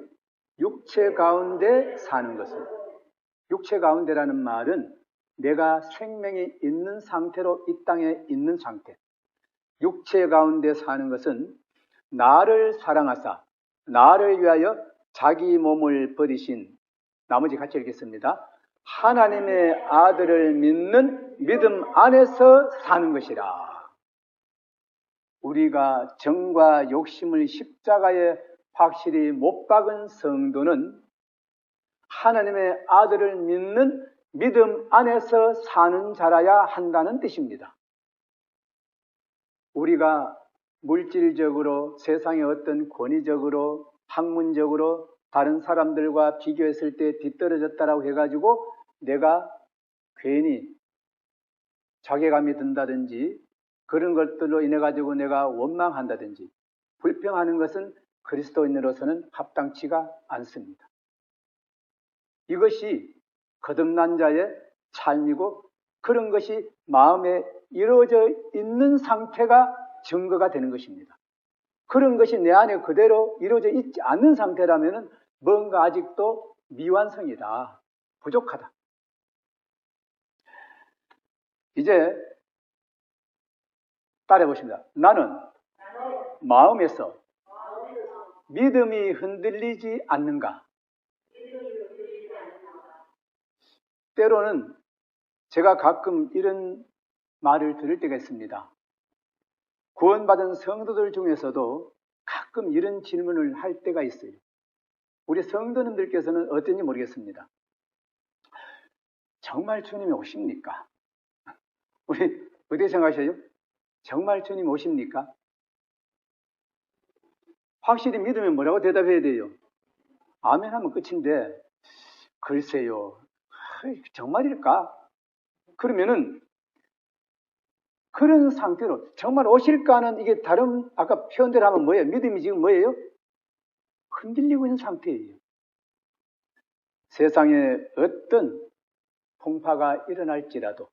육체 가운데 사는 것은, 육체 가운데라는 말은 내가 생명이 있는 상태로 이 땅에 있는 상태. 육체 가운데 사는 것은 나를 사랑하사 나를 위하여 자기 몸을 버리신, 나머지 같이 읽겠습니다. 하나님의 아들을 믿는 믿음 안에서 사는 것이라. 우리가 정과 욕심을 십자가에 확실히 못 박은 성도는 하나님의 아들을 믿는 믿음 안에서 사는 자라야 한다는 뜻입니다. 우리가 물질적으로, 세상의 어떤 권위적으로, 학문적으로 다른 사람들과 비교했을 때 뒤떨어졌다라고 해가지고 내가 괜히 자괴감이 든다든지 그런 것들로 인해 가지고 내가 원망한다든지 불평하는 것은 그리스도인으로서는 합당치가 않습니다. 이것이 거듭난 자의 삶이고, 그런 것이 마음에 이루어져 있는 상태가 증거가 되는 것입니다. 그런 것이 내 안에 그대로 이루어져 있지 않는 상태라면 뭔가 아직도 미완성이다, 부족하다. 이제 따라해 보십니다. 나는 마음에서 믿음이 흔들리지 않는가? 때로는 제가 가끔 이런 말을 들을 때가 있습니다. 구원받은 성도들 중에서도 가끔 이런 질문을 할 때가 있어요. 우리 성도님들께서는 어떤지 모르겠습니다. 정말 주님이 오십니까? 우리 어떻게 생각하셔요? 정말 주님 오십니까? 확실히 믿으면 뭐라고 대답해야 돼요? 아멘 하면 끝인데, 글쎄요, 정말일까? 그러면은 그런 상태로 정말 오실까는, 이게 다른 아까 표현대로 하면 뭐예요? 믿음이 지금 뭐예요? 흔들리고 있는 상태예요. 세상에 어떤 풍파가 일어날지라도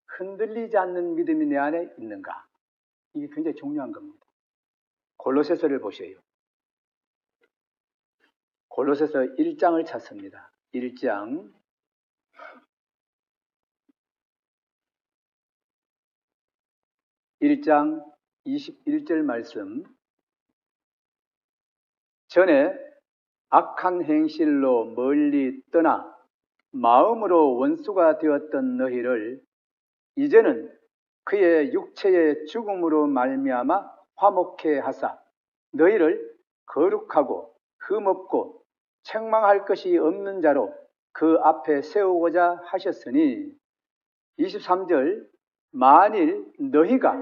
흔들리지 않는 믿음이 내 안에 있는가? 이게 굉장히 중요한 겁니다. 골로새서를 보세요. 골로새서 1장을 찾습니다. 1장 21절 말씀. 전에 악한 행실로 멀리 떠나 마음으로 원수가 되었던 너희를 이제는 그의 육체의 죽음으로 말미암아 화목해 하사 너희를 거룩하고 흠없고 책망할 것이 없는 자로 그 앞에 세우고자 하셨으니 23절 만일 너희가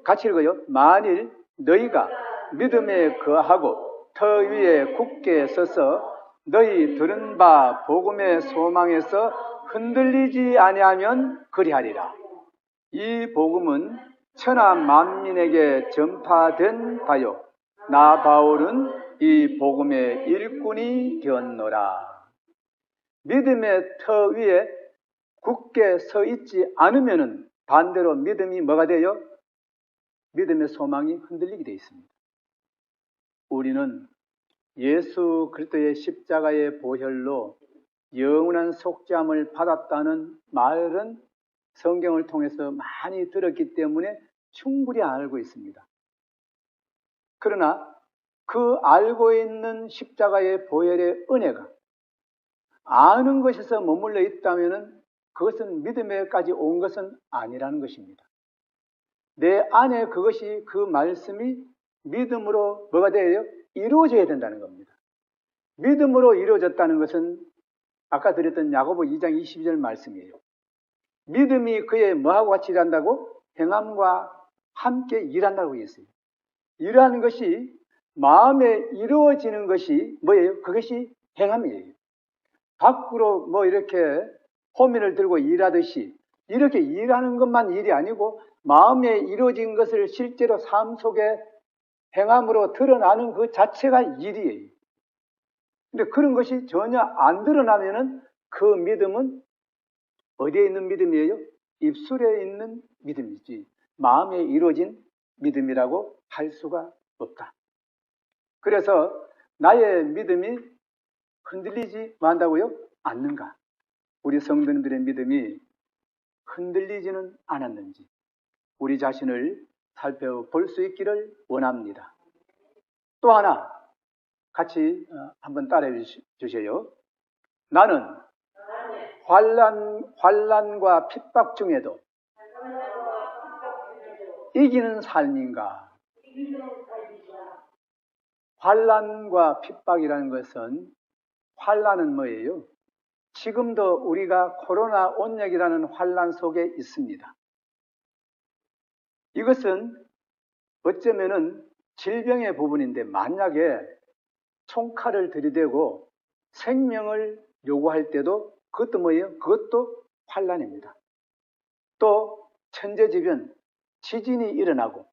같이 읽어요. 만일 너희가 믿음에 거하고 터 위에 굳게 서서 너희 들은 바 복음의 소망에서 흔들리지 아니하면 그리하리라. 이 복음은 천하 만민에게 전파된 바요 나 바울은 이 복음의 일꾼이 되었노라. 믿음의 터 위에 굳게 서 있지 않으면 반대로 믿음이 뭐가 돼요? 믿음의 소망이 흔들리게 되어 있습니다. 우리는 예수 그리스도의 십자가의 보혈로 영원한 속죄함을 받았다는 말은 성경을 통해서 많이 들었기 때문에 충분히 알고 있습니다. 그러나 그 알고 있는 십자가의 보혈의 은혜가 아는 것에서 머물러 있다면 그것은 믿음에까지 온 것은 아니라는 것입니다. 내 안에 그것이 그 말씀이 믿음으로 뭐가 돼요? 이루어져야 된다는 겁니다. 믿음으로 이루어졌다는 것은 아까 드렸던 야고보 2장 22절 말씀이에요. 믿음이 그의 뭐하고 같이 일한다고? 행함과 함께 일한다고 했어요. 일하는 것이 마음에 이루어지는 것이 뭐예요? 그것이 행함이에요. 밖으로 뭐 이렇게 호민을 들고 일하듯이 이렇게 일하는 것만 일이 아니고 마음에 이루어진 것을 실제로 삶 속에 행함으로 드러나는 그 자체가 일이에요. 근데 그런 것이 전혀 안 드러나면은 그 믿음은 어디에 있는 믿음이에요? 입술에 있는 믿음이지 마음에 이루어진 믿음이라고 할 수가 없다. 그래서 나의 믿음이 흔들리지 한다고요? 않는가? 우리 성도님들의 믿음이 흔들리지는 않았는지 우리 자신을 살펴볼 수 있기를 원합니다. 또 하나 같이 한번 따라해 주세요. 나는 환난과 핍박 중에도 이기는 삶인가? 환난과 핍박이라는 것은 환난은 뭐예요? 지금도 우리가 코로나 온역이라는 환난 속에 있습니다. 이것은 어쩌면은 질병의 부분인데 만약에 총칼을 들이대고 생명을 요구할 때도 그것도 뭐예요? 그것도 환난입니다. 또 천재지변, 지진이 일어나고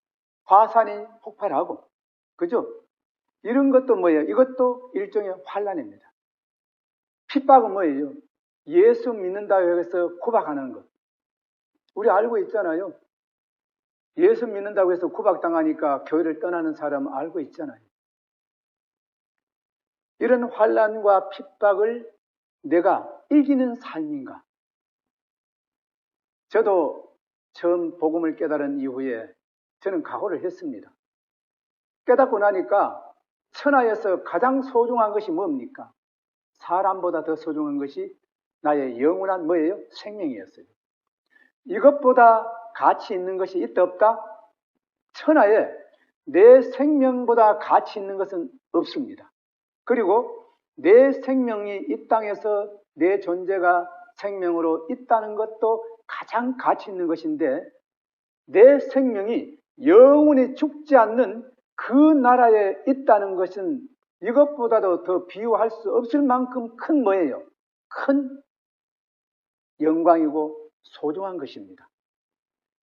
화산이 폭발하고 그죠? 이런 것도 뭐예요? 이것도 일종의 환난입니다. 핍박은 뭐예요? 예수 믿는다고 해서 구박하는 것. 우리 알고 있잖아요. 예수 믿는다고 해서 구박당하니까 교회를 떠나는 사람 알고 있잖아요. 이런 환난과 핍박을 내가 이기는 삶인가? 저도 처음 복음을 깨달은 이후에 저는 각오를 했습니다. 깨닫고 나니까 천하에서 가장 소중한 것이 뭡니까? 사람보다 더 소중한 것이 나의 영원한 뭐예요? 생명이었어요. 이것보다 가치 있는 것이 있다 없다? 천하에 내 생명보다 가치 있는 것은 없습니다. 그리고 내 생명이 이 땅에서 내 존재가 생명으로 있다는 것도 가장 가치 있는 것인데 내 생명이 영원히 죽지 않는 그 나라에 있다는 것은 이것보다도 더 비유할 수 없을 만큼 큰 뭐예요? 큰 영광이고 소중한 것입니다.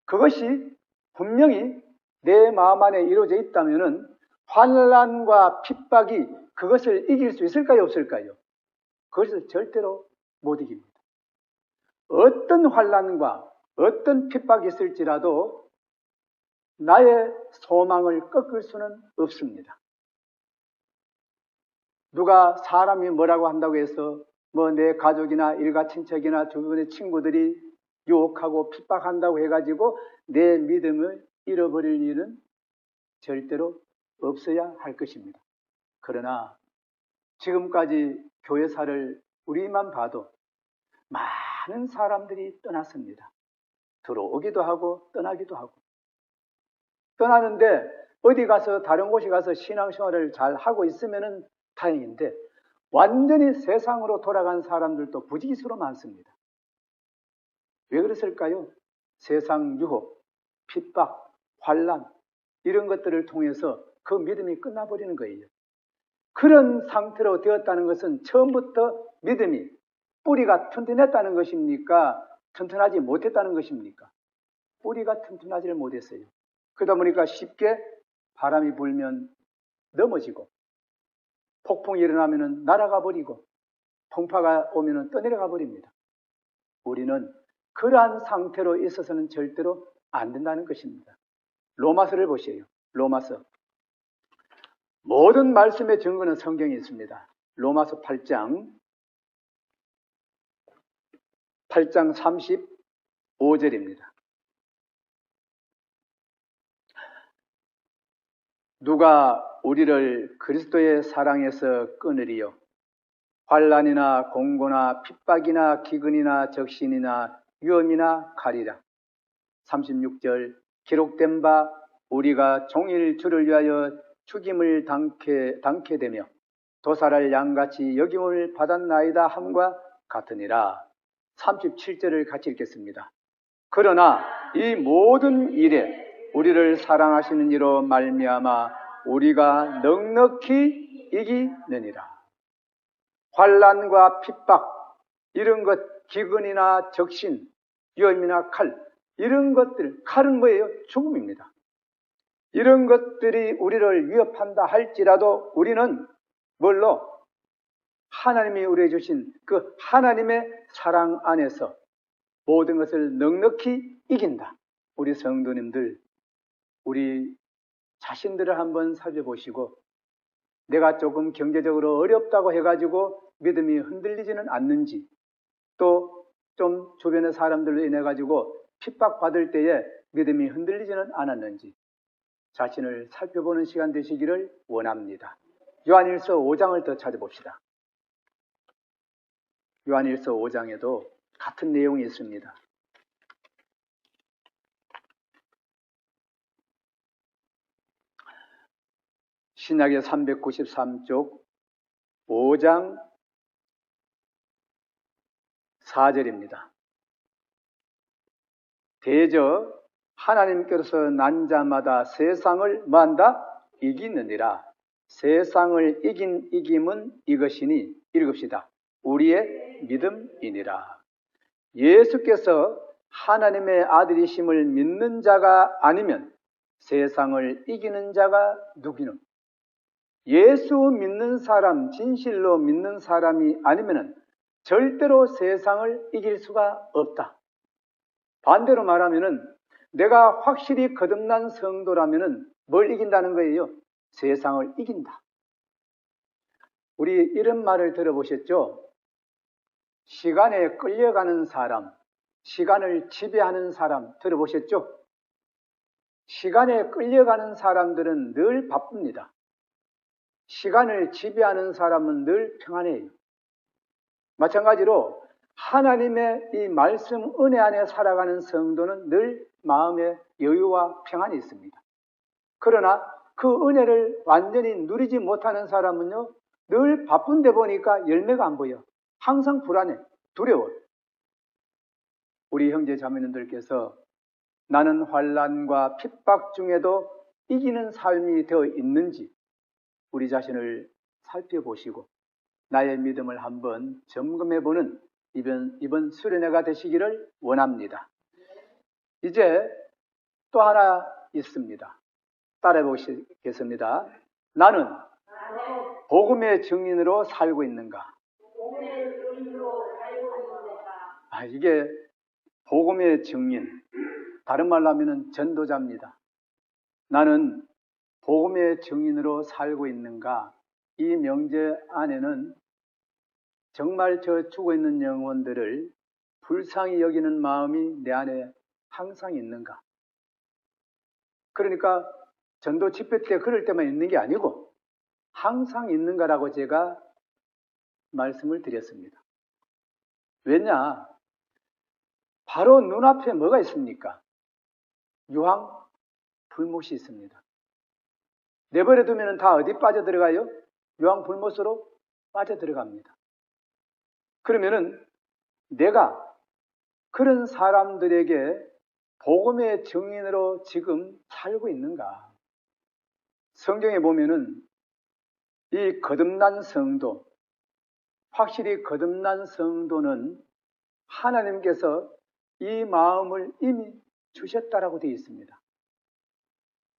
그것이 분명히 내 마음 안에 이루어져 있다면은 환난과 핍박이 그것을 이길 수 있을까요? 없을까요? 그것을 절대로 못 이깁니다. 어떤 환난과 어떤 핍박이 있을지라도 나의 소망을 꺾을 수는 없습니다. 누가 사람이 뭐라고 한다고 해서 뭐 내 가족이나 일가 친척이나 주변의 친구들이 유혹하고 핍박한다고 해가지고 내 믿음을 잃어버릴 일은 절대로 없어야 할 것입니다. 그러나 지금까지 교회사를 우리만 봐도 많은 사람들이 떠났습니다. 들어오기도 하고 떠나기도 하고. 떠나는데 어디 가서 다른 곳에 가서 신앙생활을 잘 하고 있으면 다행인데 완전히 세상으로 돌아간 사람들도 부지기수로 많습니다. 왜 그랬을까요? 세상 유혹, 핍박, 환난 이런 것들을 통해서 그 믿음이 끝나버리는 거예요. 그런 상태로 되었다는 것은 처음부터 믿음이 뿌리가 튼튼했다는 것입니까? 튼튼하지 못했다는 것입니까? 뿌리가 튼튼하지를 못했어요. 그러다 보니까 쉽게 바람이 불면 넘어지고 폭풍이 일어나면 날아가 버리고 풍파가 오면 떠내려가 버립니다. 우리는 그러한 상태로 있어서는 절대로 안 된다는 것입니다. 로마서를 보세요. 로마서. 모든 말씀의 증거는 성경에 있습니다. 로마서 8장 35절입니다. 누가 우리를 그리스도의 사랑에서 끊으리요? 환난이나 공고나 핍박이나 기근이나 적신이나 위험이나 칼이라. 36절 기록된 바 우리가 종일 주를 위하여 죽임을 당케 되며 도살할 양같이 여김을 받았나이다 함과 같으니라. 37절을 같이 읽겠습니다. 그러나 이 모든 일에 우리를 사랑하시는 이로 말미암아 우리가 넉넉히 이기느니라. 환난과 핍박 이런 것, 기근이나 적신, 위험이나 칼 이런 것들, 칼은 뭐예요? 죽음입니다. 이런 것들이 우리를 위협한다 할지라도 우리는 뭘로? 하나님이 우리에게 주신 그 하나님의 사랑 안에서 모든 것을 넉넉히 이긴다. 우리 성도님들, 우리 자신들을 한번 살펴보시고 내가 조금 경제적으로 어렵다고 해가지고 믿음이 흔들리지는 않는지, 또 좀 주변의 사람들로 인해 가지고 핍박받을 때에 믿음이 흔들리지는 않았는지 자신을 살펴보는 시간 되시기를 원합니다. 요한일서 5장을 더 찾아봅시다. 요한일서 5장에도 같은 내용이 있습니다. 신약의 393쪽 5장 4절입니다. 대저 하나님께서 난 자마다 세상을 뭐한다? 이기느니라. 세상을 이긴 이김은 이것이니 읽읍시다. 우리의 믿음이니라. 예수께서 하나님의 아들이심을 믿는 자가 아니면 세상을 이기는 자가 누구는? 예수 믿는 사람, 진실로 믿는 사람이 아니면 절대로 세상을 이길 수가 없다. 반대로 말하면 내가 확실히 거듭난 성도라면 뭘 이긴다는 거예요? 세상을 이긴다. 우리 이런 말을 들어보셨죠? 시간에 끌려가는 사람, 시간을 지배하는 사람 들어보셨죠? 시간에 끌려가는 사람들은 늘 바쁩니다. 시간을 지배하는 사람은 늘 평안해요. 마찬가지로 하나님의 이 말씀 은혜 안에 살아가는 성도는 늘 마음에 여유와 평안이 있습니다. 그러나 그 은혜를 완전히 누리지 못하는 사람은요, 늘 바쁜데 보니까 열매가 안 보여. 항상 불안해, 두려워. 우리 형제 자매님들께서 나는 환난과 핍박 중에도 이기는 삶이 되어 있는지 우리 자신을 살펴보시고 나의 믿음을 한번 점검해보는 이번 수련회가 되시기를 원합니다. 이제 또 하나 있습니다. 따라해 보시겠습니다. 나는 복음의 증인으로 살고 있는가? 이게 복음의 증인, 다른 말로 하면 전도자입니다. 나는 복음의 증인으로 살고 있는가? 이 명제 안에는 정말 저 죽어 있는 영혼들을 불쌍히 여기는 마음이 내 안에 항상 있는가? 그러니까 전도 집회 때 그럴 때만 있는 게 아니고 항상 있는가라고 제가 말씀을 드렸습니다. 왜냐? 바로 눈앞에 뭐가 있습니까? 유황 불못이 있습니다. 내버려 두면 다 어디 빠져들어가요? 유황 불못으로 빠져들어갑니다. 그러면은 내가 그런 사람들에게 복음의 증인으로 지금 살고 있는가? 성경에 보면은 이 거듭난 성도, 확실히 거듭난 성도는 하나님께서 이 마음을 이미 주셨다라고 되어 있습니다.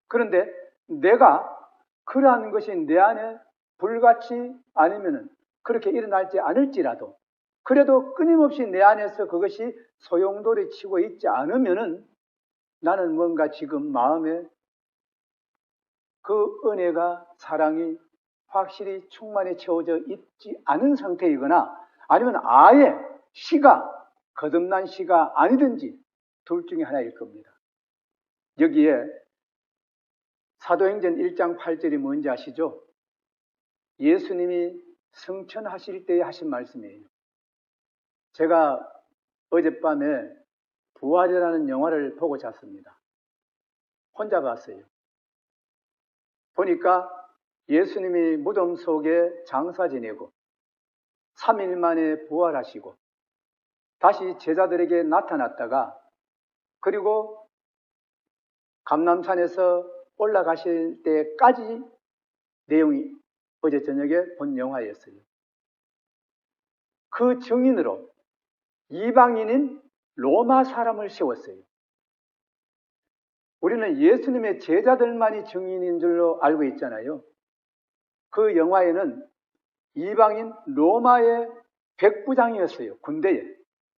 그런데 내가 그러한 것이 내 안에 불같이 아니면은 그렇게 일어나지 않을지라도 그래도 끊임없이 내 안에서 그것이 소용돌이 치고 있지 않으면은 나는 뭔가 지금 마음에 그 은혜가 사랑이 확실히 충만히 채워져 있지 않은 상태이거나 아니면 아예 거듭난 시가 아니든지 둘 중에 하나일 겁니다. 여기에 사도행전 1장 8절이 뭔지 아시죠? 예수님이 승천하실 때에 하신 말씀이에요. 제가 어젯밤에 부활이라는 영화를 보고 잤습니다. 혼자 봤어요. 보니까 예수님이 무덤 속에 장사 지내고 3일 만에 부활하시고 다시 제자들에게 나타났다가 그리고 감람산에서 올라가실 때까지 내용이 어제 저녁에 본 영화였어요. 그 증인으로 이방인인 로마 사람을 세웠어요. 우리는 예수님의 제자들만이 증인인 줄로 알고 있잖아요. 그 영화에는 이방인 로마의 백부장이었어요. 군대에.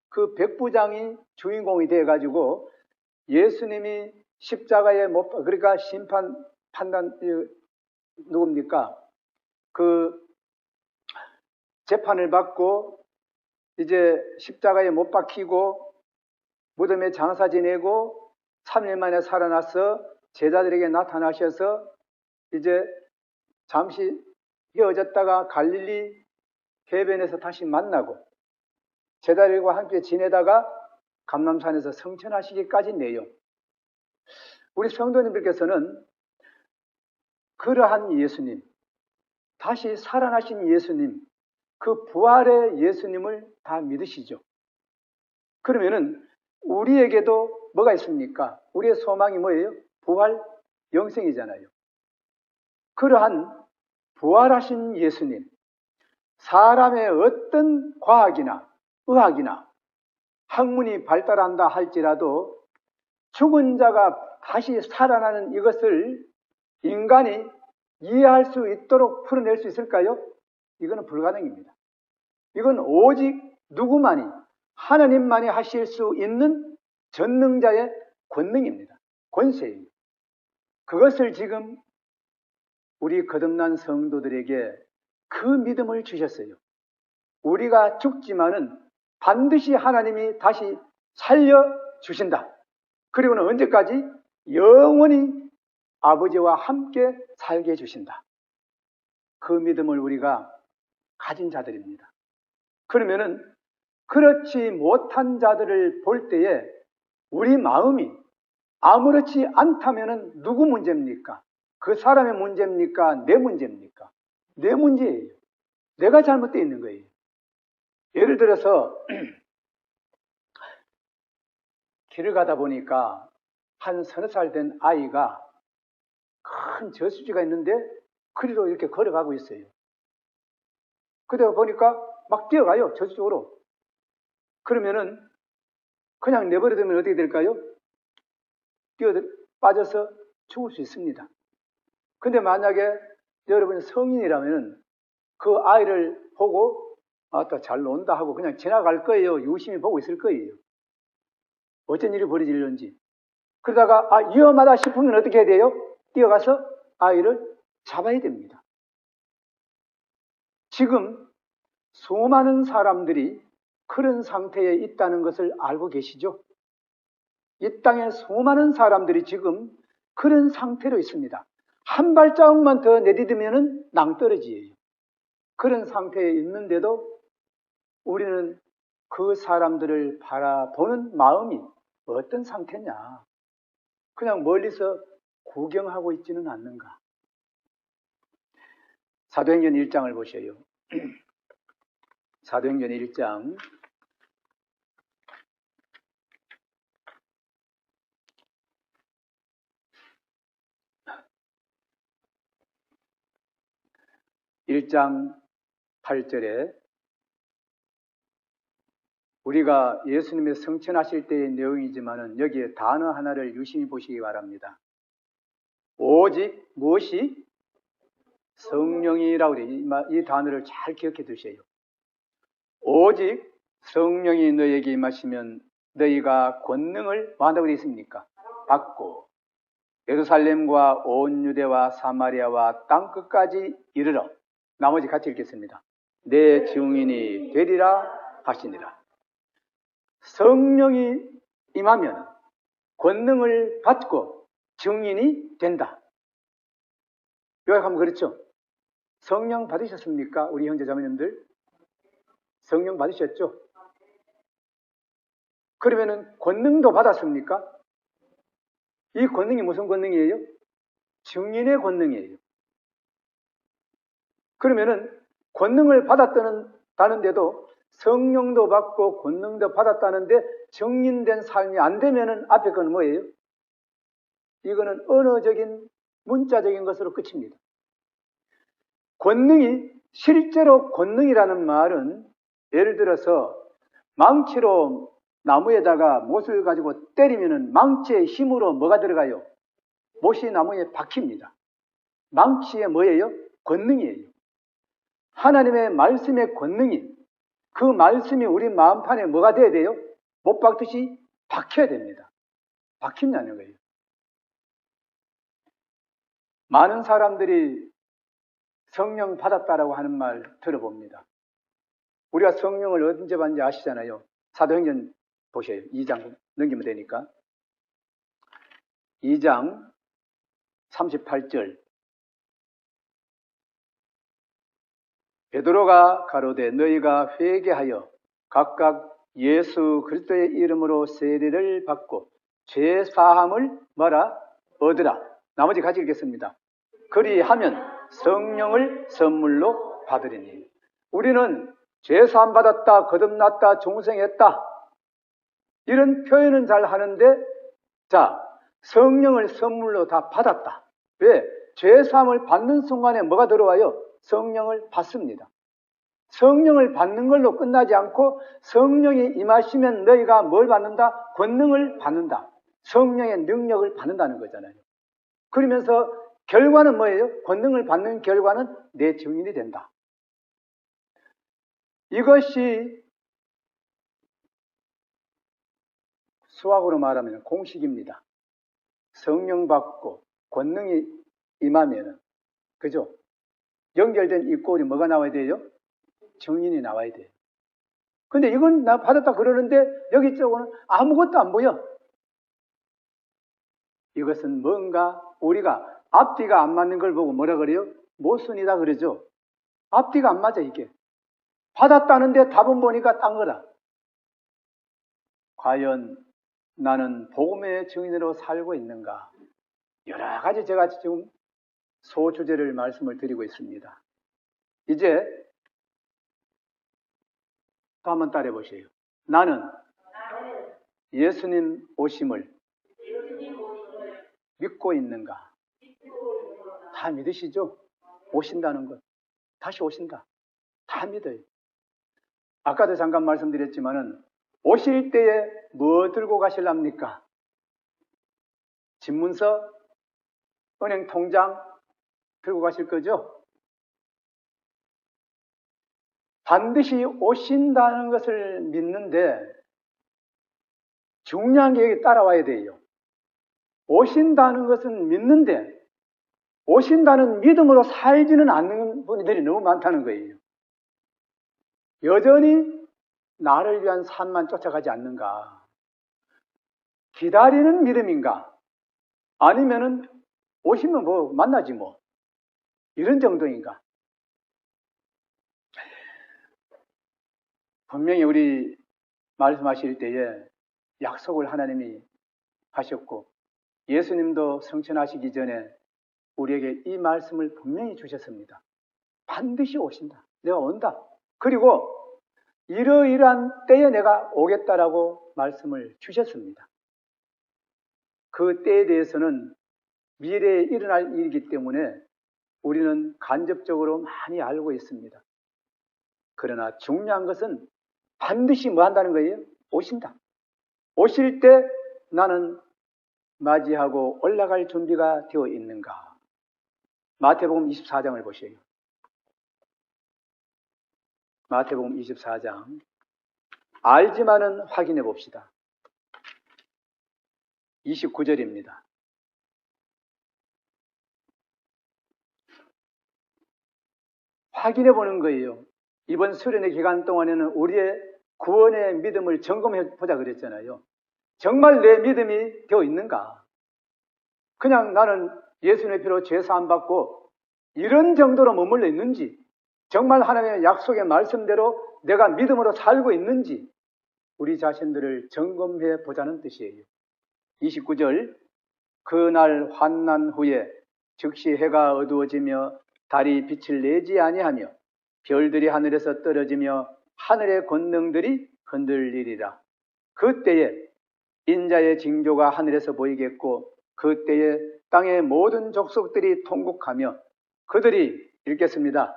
그 백부장이 주인공이 돼가지고 예수님이 십자가에 그러니까 판단, 누굽니까? 그 재판을 받고 이제 십자가에 못 박히고 무덤에 장사 지내고 3일 만에 살아나서 제자들에게 나타나셔서 이제 잠시 헤어졌다가 갈릴리 해변에서 다시 만나고 제자들과 함께 지내다가 감람산에서 승천하시기까지 내용. 우리 성도님들께서는 그러한 예수님, 다시 살아나신 예수님, 그 부활의 예수님을 다 믿으시죠. 그러면은 우리에게도 뭐가 있습니까? 우리의 소망이 뭐예요? 부활, 영생이잖아요. 그러한 부활하신 예수님, 사람의 어떤 과학이나 의학이나 학문이 발달한다 할지라도 죽은 자가 다시 살아나는 이것을 인간이 이해할 수 있도록 풀어낼 수 있을까요? 이거는 불가능입니다. 이건 오직 누구만이 하나님만이 하실 수 있는 전능자의 권능입니다. 권세입니다. 그것을 지금 우리 거듭난 성도들에게 그 믿음을 주셨어요. 우리가 죽지만은 반드시 하나님이 다시 살려주신다. 그리고는 언제까지? 영원히 아버지와 함께 살게 해주신다. 그 믿음을 우리가 가진 자들입니다. 그러면은 그렇지 못한 자들을 볼 때에 우리 마음이 아무렇지 않다면은 누구 문제입니까? 그 사람의 문제입니까? 내 문제입니까? 내 문제예요. 내가 잘못되어 있는 거예요. 예를 들어서 길을 가다 보니까 한 서너 살 된 아이가 큰 저수지가 있는데 그리로 이렇게 걸어가고 있어요. 그러다 보니까 막 뛰어가요. 저수지로. 그러면은 그냥 내버려두면 어떻게 될까요? 빠져서 죽을 수 있습니다. 근데 만약에 여러분이 성인이라면 그 아이를 보고 아따 잘 논다 하고 그냥 지나갈 거예요. 유심히 보고 있을 거예요. 어쩐 일이 벌어지는지. 그러다가 위험하다 싶으면 어떻게 해야 돼요? 뛰어가서 아이를 잡아야 됩니다. 지금 수많은 사람들이 그런 상태에 있다는 것을 알고 계시죠? 이 땅에 수많은 사람들이 지금 그런 상태로 있습니다. 한 발자국만 더 내디디면 낭떠러지예요. 그런 상태에 있는데도 우리는 그 사람들을 바라보는 마음이 어떤 상태냐? 그냥 멀리서 구경하고 있지는 않는가? 사도행전 1장을 보셔요. 사도행전 1장 1장 8절에 우리가 예수님의 성천하실 때의 내용이지만은 여기에 단어 하나를 유심히 보시기 바랍니다. 오직 무엇이? 성령이라고 그래요. 이 단어를 잘 기억해 두세요. 오직 성령이 너에게 임하시면 너희가 권능을 뭐 한다고 되어 있습니까? 받고 예루살렘과 온 유대와 사마리아와 땅끝까지 이르러 나머지 같이 읽겠습니다. 내 증인이 되리라 하시니라. 성령이 임하면 권능을 받고 증인이 된다. 요약하면 그렇죠? 성령 받으셨습니까? 우리 형제자매님들 성령 받으셨죠? 그러면은 권능도 받았습니까? 이 권능이 무슨 권능이에요? 증인의 권능이에요. 그러면은 권능을 받았다는데도 성령도 받고 권능도 받았다는데 증인된 삶이 안 되면은 앞에 건 뭐예요? 이거는 언어적인 문자적인 것으로 끝입니다. 권능이 실제로 권능이라는 말은 예를 들어서 망치로 나무에다가 못을 가지고 때리면은 망치의 힘으로 뭐가 들어가요? 못이 나무에 박힙니다. 망치의 뭐예요? 권능이에요. 하나님의 말씀의 권능이 그 말씀이 우리 마음판에 뭐가 돼야 돼요? 못 박듯이 박혀야 됩니다. 박힌다는 거예요. 많은 사람들이 성령 받았다라고 하는 말 들어봅니다. 우리가 성령을 언제 받는지 아시잖아요. 사도행전 보세요. 2장 넘기면 되니까. 2장 38절. 베드로가 가로되 너희가 회개하여 각각 예수 그리스도의 이름으로 세례를 받고 죄 사함을 뭐라? 얻으라. 나머지 같이 읽겠습니다. 그리하면 성령을 선물로 받으리니. 우리는 죄 사함 받았다, 거듭났다, 중생했다 이런 표현은 잘 하는데 자, 성령을 선물로 다 받았다. 왜? 죄 사함을 받는 순간에 뭐가 들어와요? 성령을 받습니다. 성령을 받는 걸로 끝나지 않고 성령이 임하시면 너희가 뭘 받는다? 권능을 받는다. 성령의 능력을 받는다는 거잖아요. 그러면서 결과는 뭐예요? 권능을 받는 결과는 내 증인이 된다. 이것이 수학으로 말하면 공식입니다. 성령 받고 권능이 임하면은, 그죠? 연결된 이 꼴이 뭐가 나와야 돼요? 증인이 나와야 돼요. 근데 이건 나 받았다 그러는데 여기 쪽은 아무것도 안 보여. 이것은 뭔가 우리가 앞뒤가 안 맞는 걸 보고 뭐라 그래요? 모순이다 그러죠. 앞뒤가 안 맞아 이게. 받았다는데 답은 보니까 딴 거다. 과연 나는 복음의 증인으로 살고 있는가? 여러 가지 제가 지금 소주제를 말씀을 드리고 있습니다. 이제 또 한번 따라해 보세요. 나는 예수님 오심을 믿고 있는가? 다 믿으시죠? 오신다는 것. 다시 오신다. 다 믿어요. 아까도 잠깐 말씀드렸지만은 오실 때에 뭐 들고 가실랍니까? 집문서, 은행 통장 들고 가실 거죠? 반드시 오신다는 것을 믿는데 중요한 게 여기 따라와야 돼요. 오신다는 것은 믿는데 오신다는 믿음으로 살지는 않는 분들이 너무 많다는 거예요. 여전히 나를 위한 삶만 쫓아가지 않는가? 기다리는 믿음인가? 아니면은 오시면 뭐 만나지 뭐 이런 정도인가? 분명히 우리 말씀하실 때에 약속을 하나님이 하셨고 예수님도 성천하시기 전에 우리에게 이 말씀을 분명히 주셨습니다. 반드시 오신다. 내가 온다. 그리고 이러이러한 때에 내가 오겠다라고 말씀을 주셨습니다. 그 때에 대해서는 미래에 일어날 일이기 때문에 우리는 간접적으로 많이 알고 있습니다. 그러나 중요한 것은 반드시 뭐 한다는 거예요? 오신다. 오실 때 나는 맞이하고 올라갈 준비가 되어 있는가? 마태복음 24장을 보세요. 마태복음 24장. 알지만은 확인해 봅시다. 29절입니다. 확인해 보는 거예요. 이번 수련의 기간 동안에는 우리의 구원의 믿음을 점검해 보자 그랬잖아요. 정말 내 믿음이 되어 있는가? 그냥 나는 예수님의 피로 죄 사함 받고 이런 정도로 머물러 있는지, 정말 하나님의 약속의 말씀대로 내가 믿음으로 살고 있는지 우리 자신들을 점검해 보자는 뜻이에요. 29절. 그날 환난 후에 즉시 해가 어두워지며 달이 빛을 내지 아니하며 별들이 하늘에서 떨어지며 하늘의 권능들이 흔들리리라. 그때에 인자의 징조가 하늘에서 보이겠고 그때에 땅의 모든 족속들이 통곡하며 그들이 읽겠습니다.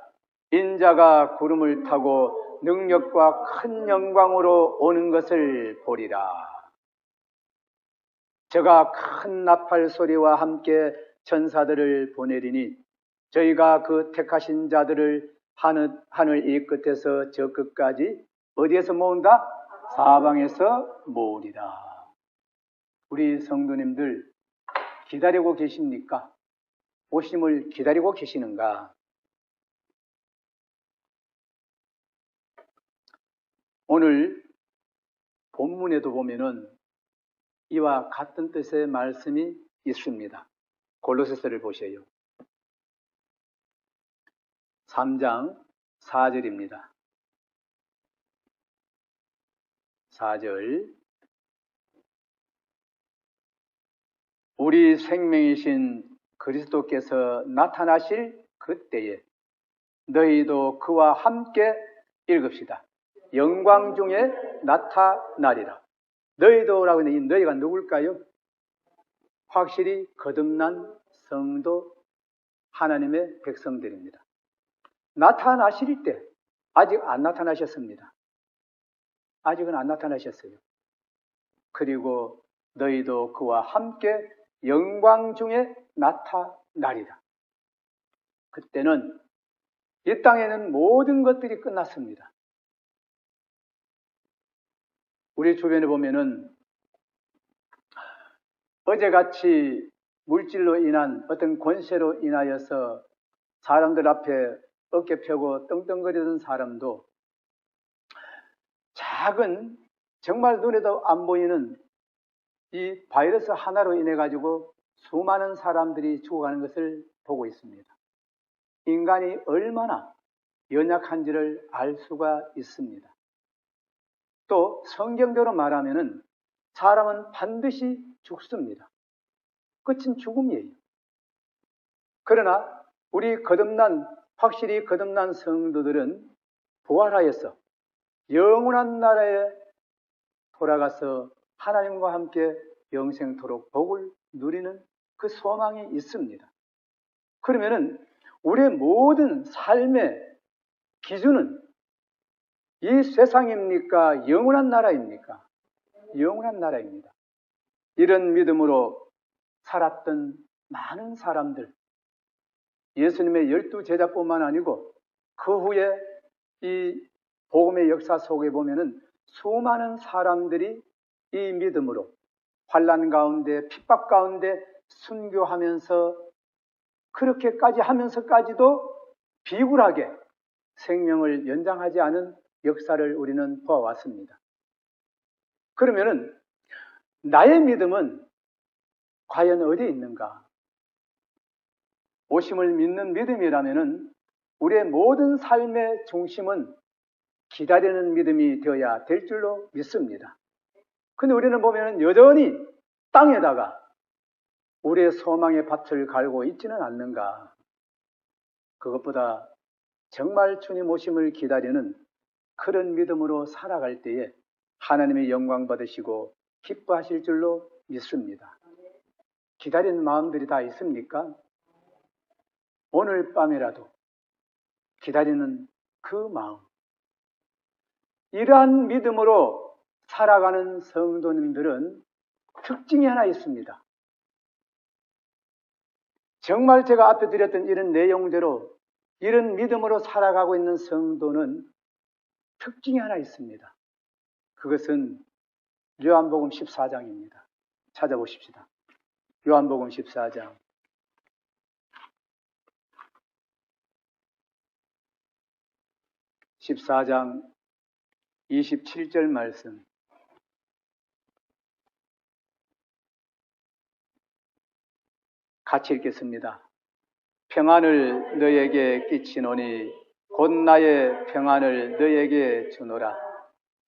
인자가 구름을 타고 능력과 큰 영광으로 오는 것을 보리라. 저가 큰 나팔 소리와 함께 천사들을 보내리니 저희가 그 택하신 자들을 하늘 이 끝에서 저 끝까지 어디에서 모은다? 사방에서 모으리라. 우리 성도님들 기다리고 계십니까? 오심을 기다리고 계시는가? 오늘 본문에도 보면은 이와 같은 뜻의 말씀이 있습니다. 골로새서를 보세요. 3장 4절입니다. 4절. 우리 생명이신 그리스도께서 나타나실 그때에 너희도 그와 함께 읽읍시다. 영광 중에 나타나리라. 너희도라고 하는 이 너희가 누굴까요? 확실히 거듭난 성도 하나님의 백성들입니다. 나타나실 때 아직 안 나타나셨습니다. 아직은 안 나타나셨어요. 그리고 너희도 그와 함께 영광 중에 나타나리라. 그때는 이 땅에는 모든 것들이 끝났습니다. 우리 주변에 보면은 어제같이 물질로 인한 어떤 권세로 인하여서 사람들 앞에 어깨 펴고 떵떵거리던 사람도 작은 정말 눈에도 안 보이는 이 바이러스 하나로 인해 가지고 수많은 사람들이 죽어가는 것을 보고 있습니다. 인간이 얼마나 연약한지를 알 수가 있습니다. 또 성경대로 말하면은 사람은 반드시 죽습니다. 끝은 죽음이에요. 그러나 우리 확실히 거듭난 성도들은 부활하여서 영원한 나라에 돌아가서 하나님과 함께 영생토록 복을 누리는 그 소망이 있습니다. 그러면은 우리의 모든 삶의 기준은 이 세상입니까? 영원한 나라입니까? 영원한 나라입니다. 이런 믿음으로 살았던 많은 사람들, 예수님의 12 제자뿐만 아니고 그 후에 이 복음의 역사 속에 보면은 수많은 사람들이 이 믿음으로 환난 가운데 핍박 가운데 순교하면서 그렇게까지 하면서까지도 비굴하게 생명을 연장하지 않은 역사를 우리는 보아왔습니다. 그러면은 나의 믿음은 과연 어디에 있는가? 오심을 믿는 믿음이라면은 우리의 모든 삶의 중심은 기다리는 믿음이 되어야 될 줄로 믿습니다. 근데 우리는 보면은 여전히 땅에다가 우리의 소망의 밭을 갈고 있지는 않는가? 그것보다 정말 주님 오심을 기다리는 그런 믿음으로 살아갈 때에 하나님의 영광 받으시고 기뻐하실 줄로 믿습니다. 기다리는 마음들이 다 있습니까? 오늘 밤이라도 기다리는 그 마음, 이러한 믿음으로 살아가는 성도님들은 특징이 하나 있습니다. 정말 제가 앞에 드렸던 이런 내용대로 이런 믿음으로 살아가고 있는 성도는 특징이 하나 있습니다. 그것은 요한복음 14장입니다. 찾아보십시다. 요한복음 14장. 14장 27절 말씀. 같이 읽겠습니다. 평안을 너에게 끼치노니 곧 나의 평안을 너에게 주노라.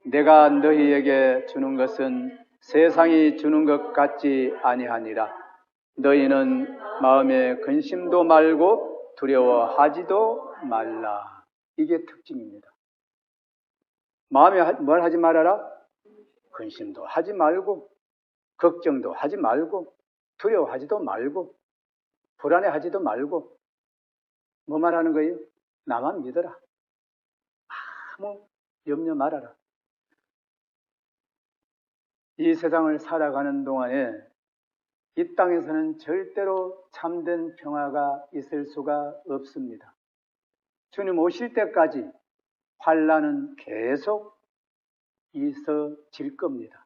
내가 너희에게 주는 것은 세상이 주는 것 같지 아니하니라. 너희는 마음에 근심도 말고 두려워하지도 말라. 이게 특징입니다. 마음에 뭘 하지 말아라? 근심도 하지 말고, 걱정도 하지 말고, 두려워하지도 말고, 불안해하지도 말고. 뭐 말하는 거예요? 나만 믿어라. 아무 염려 말아라. 이 세상을 살아가는 동안에 이 땅에서는 절대로 참된 평화가 있을 수가 없습니다. 주님 오실 때까지 환난은 계속 있어질 겁니다.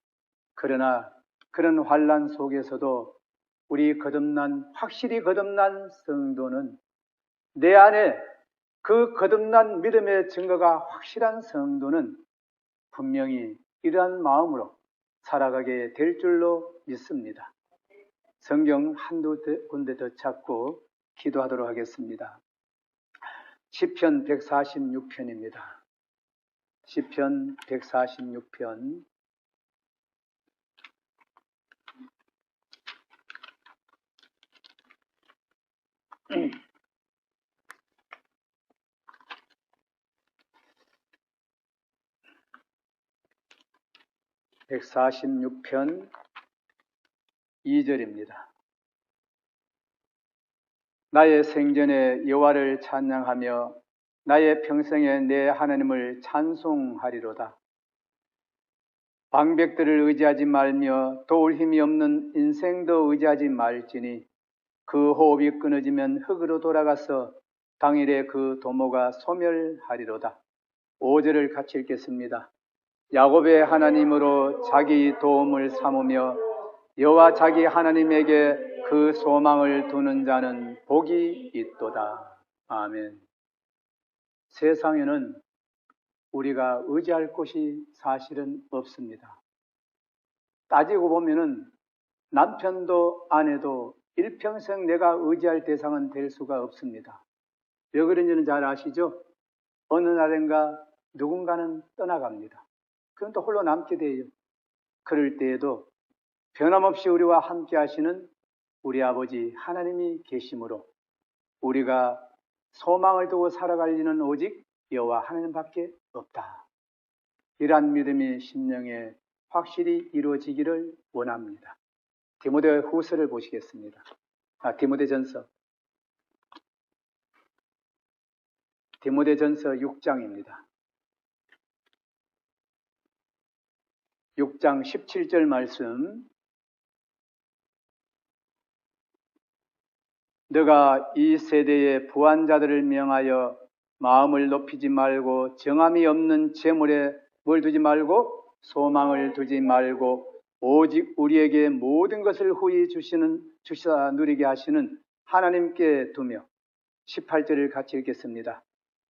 그러나 그런 환난 속에서도 우리 확실히 거듭난 성도는 내 안에 그 거듭난 믿음의 증거가 확실한 성도는 분명히 이러한 마음으로 살아가게 될 줄로 믿습니다. 성경 한두 군데 더 찾고 기도하도록 하겠습니다. 시편 146편입니다. 시편 146편. (146편) 2절입니다. 나의 생전에 여호와를 찬양하며 나의 평생에 내 하나님을 찬송하리로다. 방백들을 의지하지 말며 도울 힘이 없는 인생도 의지하지 말지니 그 호흡이 끊어지면 흙으로 돌아가서 당일에 그 도모가 소멸하리로다. 5절을 같이 읽겠습니다. 야곱의 하나님으로 자기 도움을 삼으며 여호와 자기 하나님에게 그 소망을 두는 자는 복이 있도다. 아멘. 세상에는 우리가 의지할 곳이 사실은 없습니다. 따지고 보면은 남편도 아내도 일평생 내가 의지할 대상은 될 수가 없습니다. 왜 그런지는 잘 아시죠? 어느 날인가 누군가는 떠나갑니다. 그건 또 홀로 남게 돼요. 그럴 때에도 변함없이 우리와 함께 하시는 우리 아버지 하나님이 계심으로 우리가 소망을 두고 살아갈 리는 오직 여호와 하나님밖에 없다. 이러한 믿음이 심령에 확실히 이루어지기를 원합니다. 디모데 후서를 보시겠습니다. 디모데전서 6장입니다. 6장 17절 말씀. 너가 이 세대의 부한 자들을 명하여 마음을 높이지 말고 정함이 없는 재물에 뭘 두지 말고 소망을 두지 말고 오직 우리에게 모든 것을 후히 주시사 누리게 하시는 하나님께 두며 18절을 같이 읽겠습니다.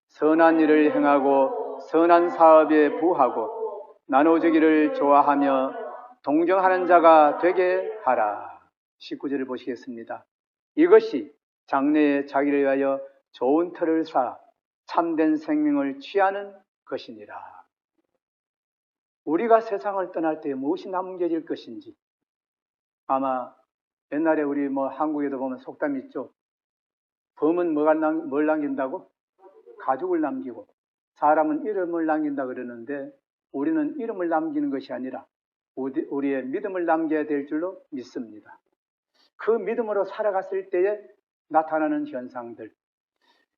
선한 일을 행하고 선한 사업에 부하고 나눠주기를 좋아하며 동정하는 자가 되게 하라. 19절을 보시겠습니다. 이것이 장래에 자기를 위하여 좋은 터를 쌓아 참된 생명을 취하는 것이니라. 우리가 세상을 떠날 때 무엇이 남겨질 것인지, 아마 옛날에 우리 한국에도 보면 속담이 있죠. 범은 뭘 남긴다고? 가죽을 남기고, 사람은 이름을 남긴다 그러는데 우리는 이름을 남기는 것이 아니라 우리의 믿음을 남겨야 될 줄로 믿습니다. 그 믿음으로 살아갔을 때에 나타나는 현상들.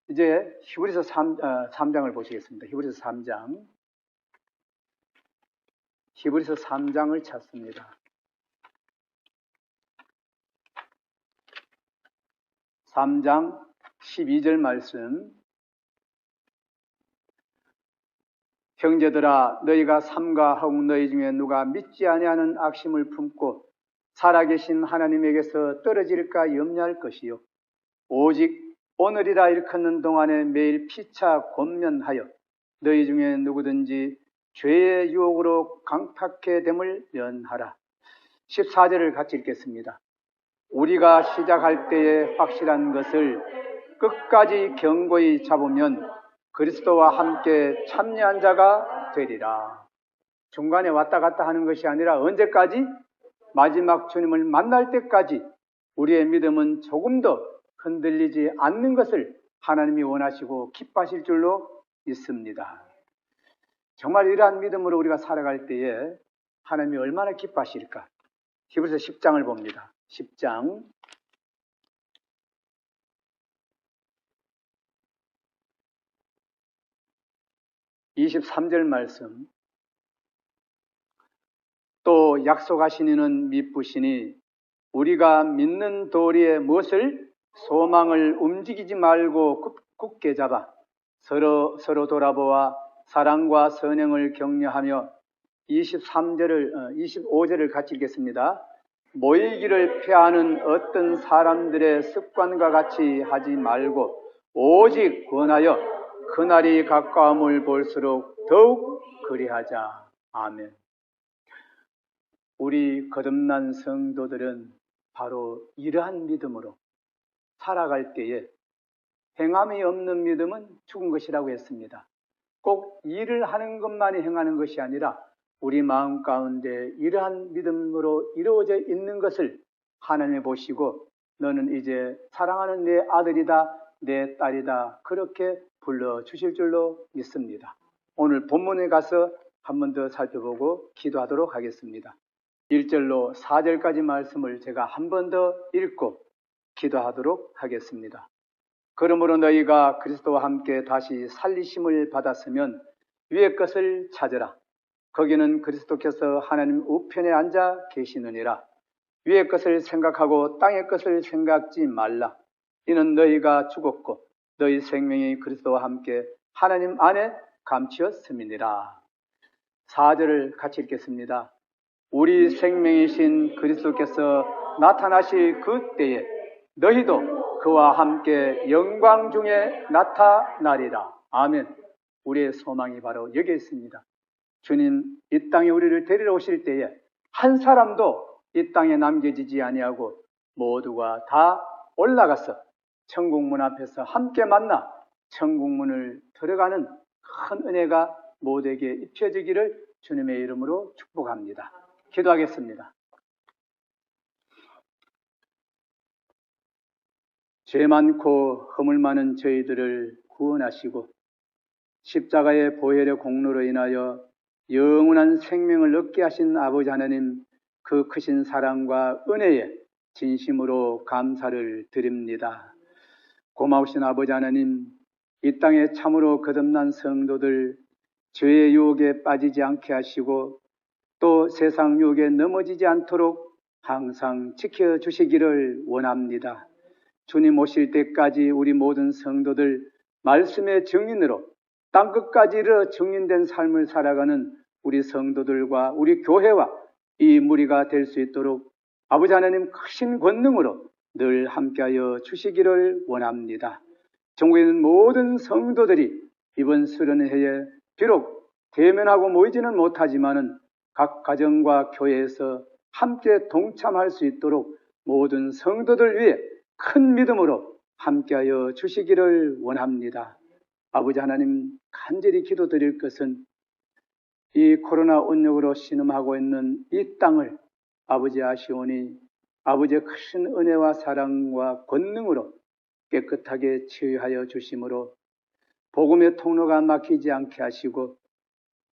이제 히브리서 3장을 보시겠습니다. 히브리서 3장. 히브리서 3장을 찾습니다. 3장 12절 말씀. 형제들아 너희가 삼가 하고 너희 중에 누가 믿지 아니하는 악심을 품고 살아계신 하나님에게서 떨어질까 염려할 것이요 오직 오늘이라 일컫는 동안에 매일 피차 권면하여 너희 중에 누구든지 죄의 유혹으로 강탁해 됨을 면하라. 14절을 같이 읽겠습니다. 우리가 시작할 때에 확실한 것을 끝까지 견고히 잡으면 그리스도와 함께 참여한 자가 되리라. 중간에 왔다 갔다 하는 것이 아니라 언제까지? 마지막 주님을 만날 때까지 우리의 믿음은 조금도 흔들리지 않는 것을 하나님이 원하시고 기뻐하실 줄로 믿습니다. 정말 이러한 믿음으로 우리가 살아갈 때에 하나님이 얼마나 기뻐하실까? 히브리서 10장을 봅니다. 10장 23절 말씀. 또 약속하신 이는 미쁘시니 우리가 믿는 도리에 무엇을 소망을 움직이지 말고 굳게 잡아 서로 돌아보아 사랑과 선행을 격려하며 25절을 같이 읽겠습니다. 모이기를 피하는 어떤 사람들의 습관과 같이 하지 말고 오직 권하여 그날이 가까움을 볼수록 더욱 그리하자. 아멘. 우리 거듭난 성도들은 바로 이러한 믿음으로 살아갈 때에 행함이 없는 믿음은 죽은 것이라고 했습니다. 꼭 일을 하는 것만이 행하는 것이 아니라 우리 마음 가운데 이러한 믿음으로 이루어져 있는 것을 하나님이 보시고 너는 이제 사랑하는 내 아들이다, 내 딸이다 그렇게 불러주실 줄로 믿습니다. 오늘 본문에 가서 한 번 더 살펴보고 기도하도록 하겠습니다. 1절로 4절까지 말씀을 제가 한 번 더 읽고 기도하도록 하겠습니다. 그러므로 너희가 그리스도와 함께 다시 살리심을 받았으면 위의 것을 찾으라. 거기는 그리스도께서 하나님 우편에 앉아 계시느니라. 위의 것을 생각하고 땅의 것을 생각지 말라. 이는 너희가 죽었고 너희 생명이 그리스도와 함께 하나님 안에 감추었음이니라. 4절을 같이 읽겠습니다. 우리 생명이신 그리스도께서 나타나실 그때에 너희도 그와 함께 영광 중에 나타나리라. 아멘. 우리의 소망이 바로 여기에 있습니다. 주님 이 땅에 우리를 데리러 오실 때에 한 사람도 이 땅에 남겨지지 아니하고 모두가 다 올라가서 천국문 앞에서 함께 만나 천국문을 들어가는 큰 은혜가 모두에게 입혀지기를 주님의 이름으로 축복합니다. 기도하겠습니다. 죄 많고 허물 많은 저희들을 구원하시고 십자가의 보혈의 공로로 인하여 영원한 생명을 얻게 하신 아버지 하나님, 그 크신 사랑과 은혜에 진심으로 감사를 드립니다. 고마우신 아버지 하나님, 이 땅에 참으로 거듭난 성도들 죄의 유혹에 빠지지 않게 하시고 또 세상 유혹에 넘어지지 않도록 항상 지켜주시기를 원합니다. 주님 오실 때까지 우리 모든 성도들 말씀의 증인으로 땅끝까지 이르러 증인된 삶을 살아가는 우리 성도들과 우리 교회와 이 무리가 될 수 있도록 아버지 하나님 크신 권능으로 늘 함께하여 주시기를 원합니다. 전국에 있는 모든 성도들이 이번 수련회에 비록 대면하고 모이지는 못하지만은 각 가정과 교회에서 함께 동참할 수 있도록 모든 성도들 위해 큰 믿음으로 함께하여 주시기를 원합니다. 아버지 하나님, 간절히 기도드릴 것은 이 코로나 온역으로 신음하고 있는 이 땅을 아버지 아시오니 아버지의 크신 은혜와 사랑과 권능으로 깨끗하게 치유하여 주심으로 복음의 통로가 막히지 않게 하시고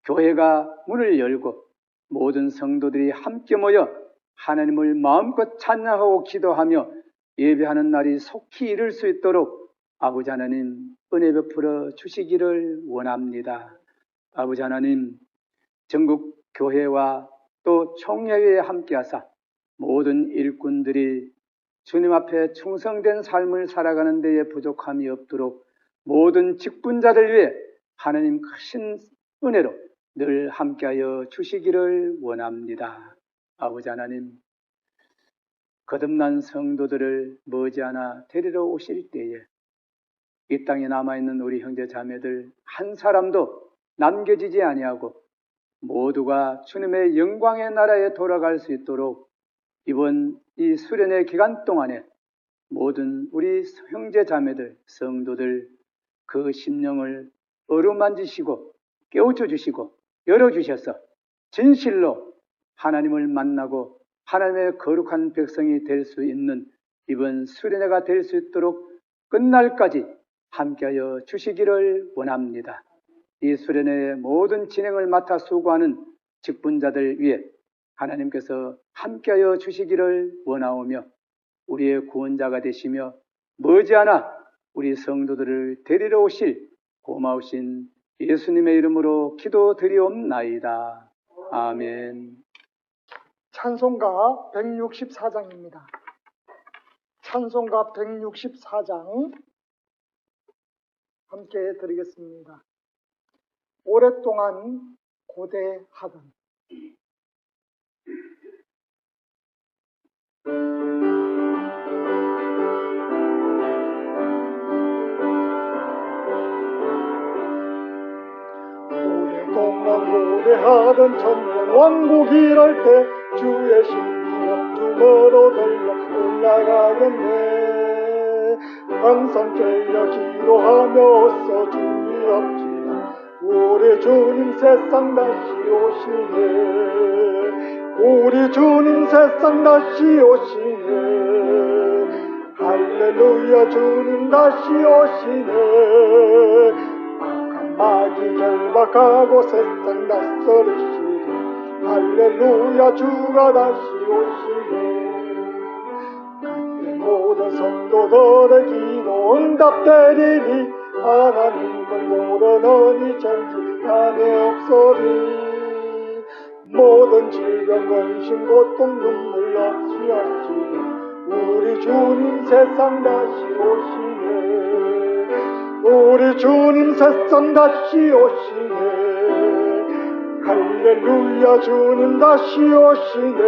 교회가 문을 열고 모든 성도들이 함께 모여 하나님을 마음껏 찬양하고 기도하며 예배하는 날이 속히 이룰 수 있도록 아버지 하나님 은혜 베풀어 주시기를 원합니다. 아버지 하나님, 전국 교회와 또 총회에 함께하사 모든 일꾼들이 주님 앞에 충성된 삶을 살아가는 데에 부족함이 없도록 모든 직분자들 위해 하나님 크신 은혜로 늘 함께하여 주시기를 원합니다. 아버지 하나님, 거듭난 성도들을 머지않아 데리러 오실 때에 이 땅에 남아있는 우리 형제 자매들 한 사람도 남겨지지 아니하고 모두가 주님의 영광의 나라에 돌아갈 수 있도록 이번 이 수련회 기간 동안에 모든 우리 형제 자매들, 성도들 그 심령을 어루만지시고 깨우쳐 주시고 열어주셔서 진실로 하나님을 만나고 하나님의 거룩한 백성이 될 수 있는 이번 수련회가 될 수 있도록 끝날까지 함께하여 주시기를 원합니다. 이 수련회의 모든 진행을 맡아 수고하는 직분자들 위해 하나님께서 함께하여 주시기를 원하오며 우리의 구원자가 되시며 머지않아 우리 성도들을 데리러 오실 고마우신 예수님의 이름으로 기도드리옵나이다. 아멘. 찬송가 164장입니다. 찬송가 164장 함께 드리겠습니다. 오랫동안 고대하던. 오랫동안 고대하던 천년 왕국 일할 때 주의 신비가 두머러 들러 올라가겠네. 항상 깨어 기도하며 어서 주님 앞지나 우리 주님 세상 다시 오시네. 우리 주님 세상 다시 오시네. 할렐루야 주님 다시 오시네. 악한 마귀 결박하고 세상 낯설으시네. 할렐루야 주가 다시 오시네. 그때 모든 성도들의 기도 응답되리니 하나님을 모르는 이 천지 안에 없으리. 모든 질병 근심 고통 눈물 없이 하시니 우리 주님 세상 다시 오시네. 우리 주님 세상 다시 오시네. 할렐루야 주님 다시 오시네.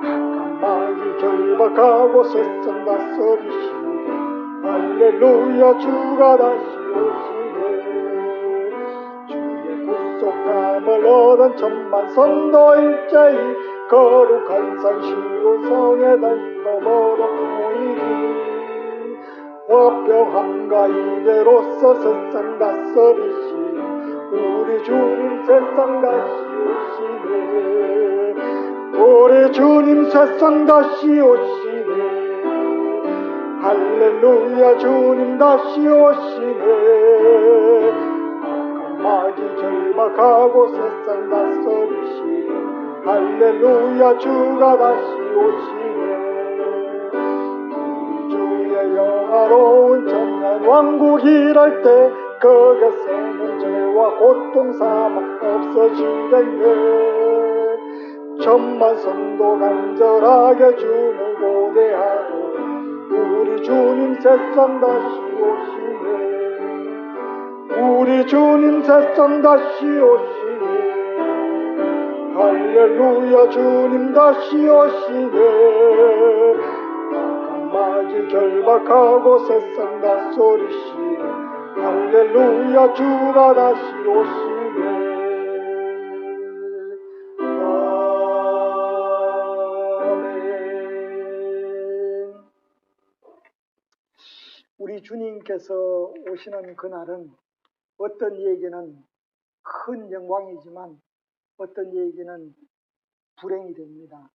악한 마귀 결박하고 세상 다스리시네. 할렐루야 주가 다시 오시네. 주의 구속함을 얻은 천만 성도 일제히 거룩한 산 시온 성에 넘어러 모이리. 화평함과 이대로서 세상 다스리시네. 우리 주님 세상 다시 오시네. 우리 주님 세상 다시 오시네. 할렐루야 주님 다시 오시네. 악한 마귀 결박하고 세상 다스리시네. 할렐루야 주가 다시 오시네. 우리 주의 영화로운 천년 왕국 일할 때 그것에는 죄와 고통 사망 없어지겠네. 천만 성도 간절하게 주를 고대하고 우리 주님 세상 다시 오시네. 우리 주님 새싹 다시 오시네. 할렐루야 주님 다시 오시네. 까마귀 결박하고 새싹 다 소리시네. 할렐루야 주가 다시 오시네. 우리 주님께서 오시는 그날은 어떤 이에게는 큰 영광이지만 어떤 이에게는 불행이 됩니다.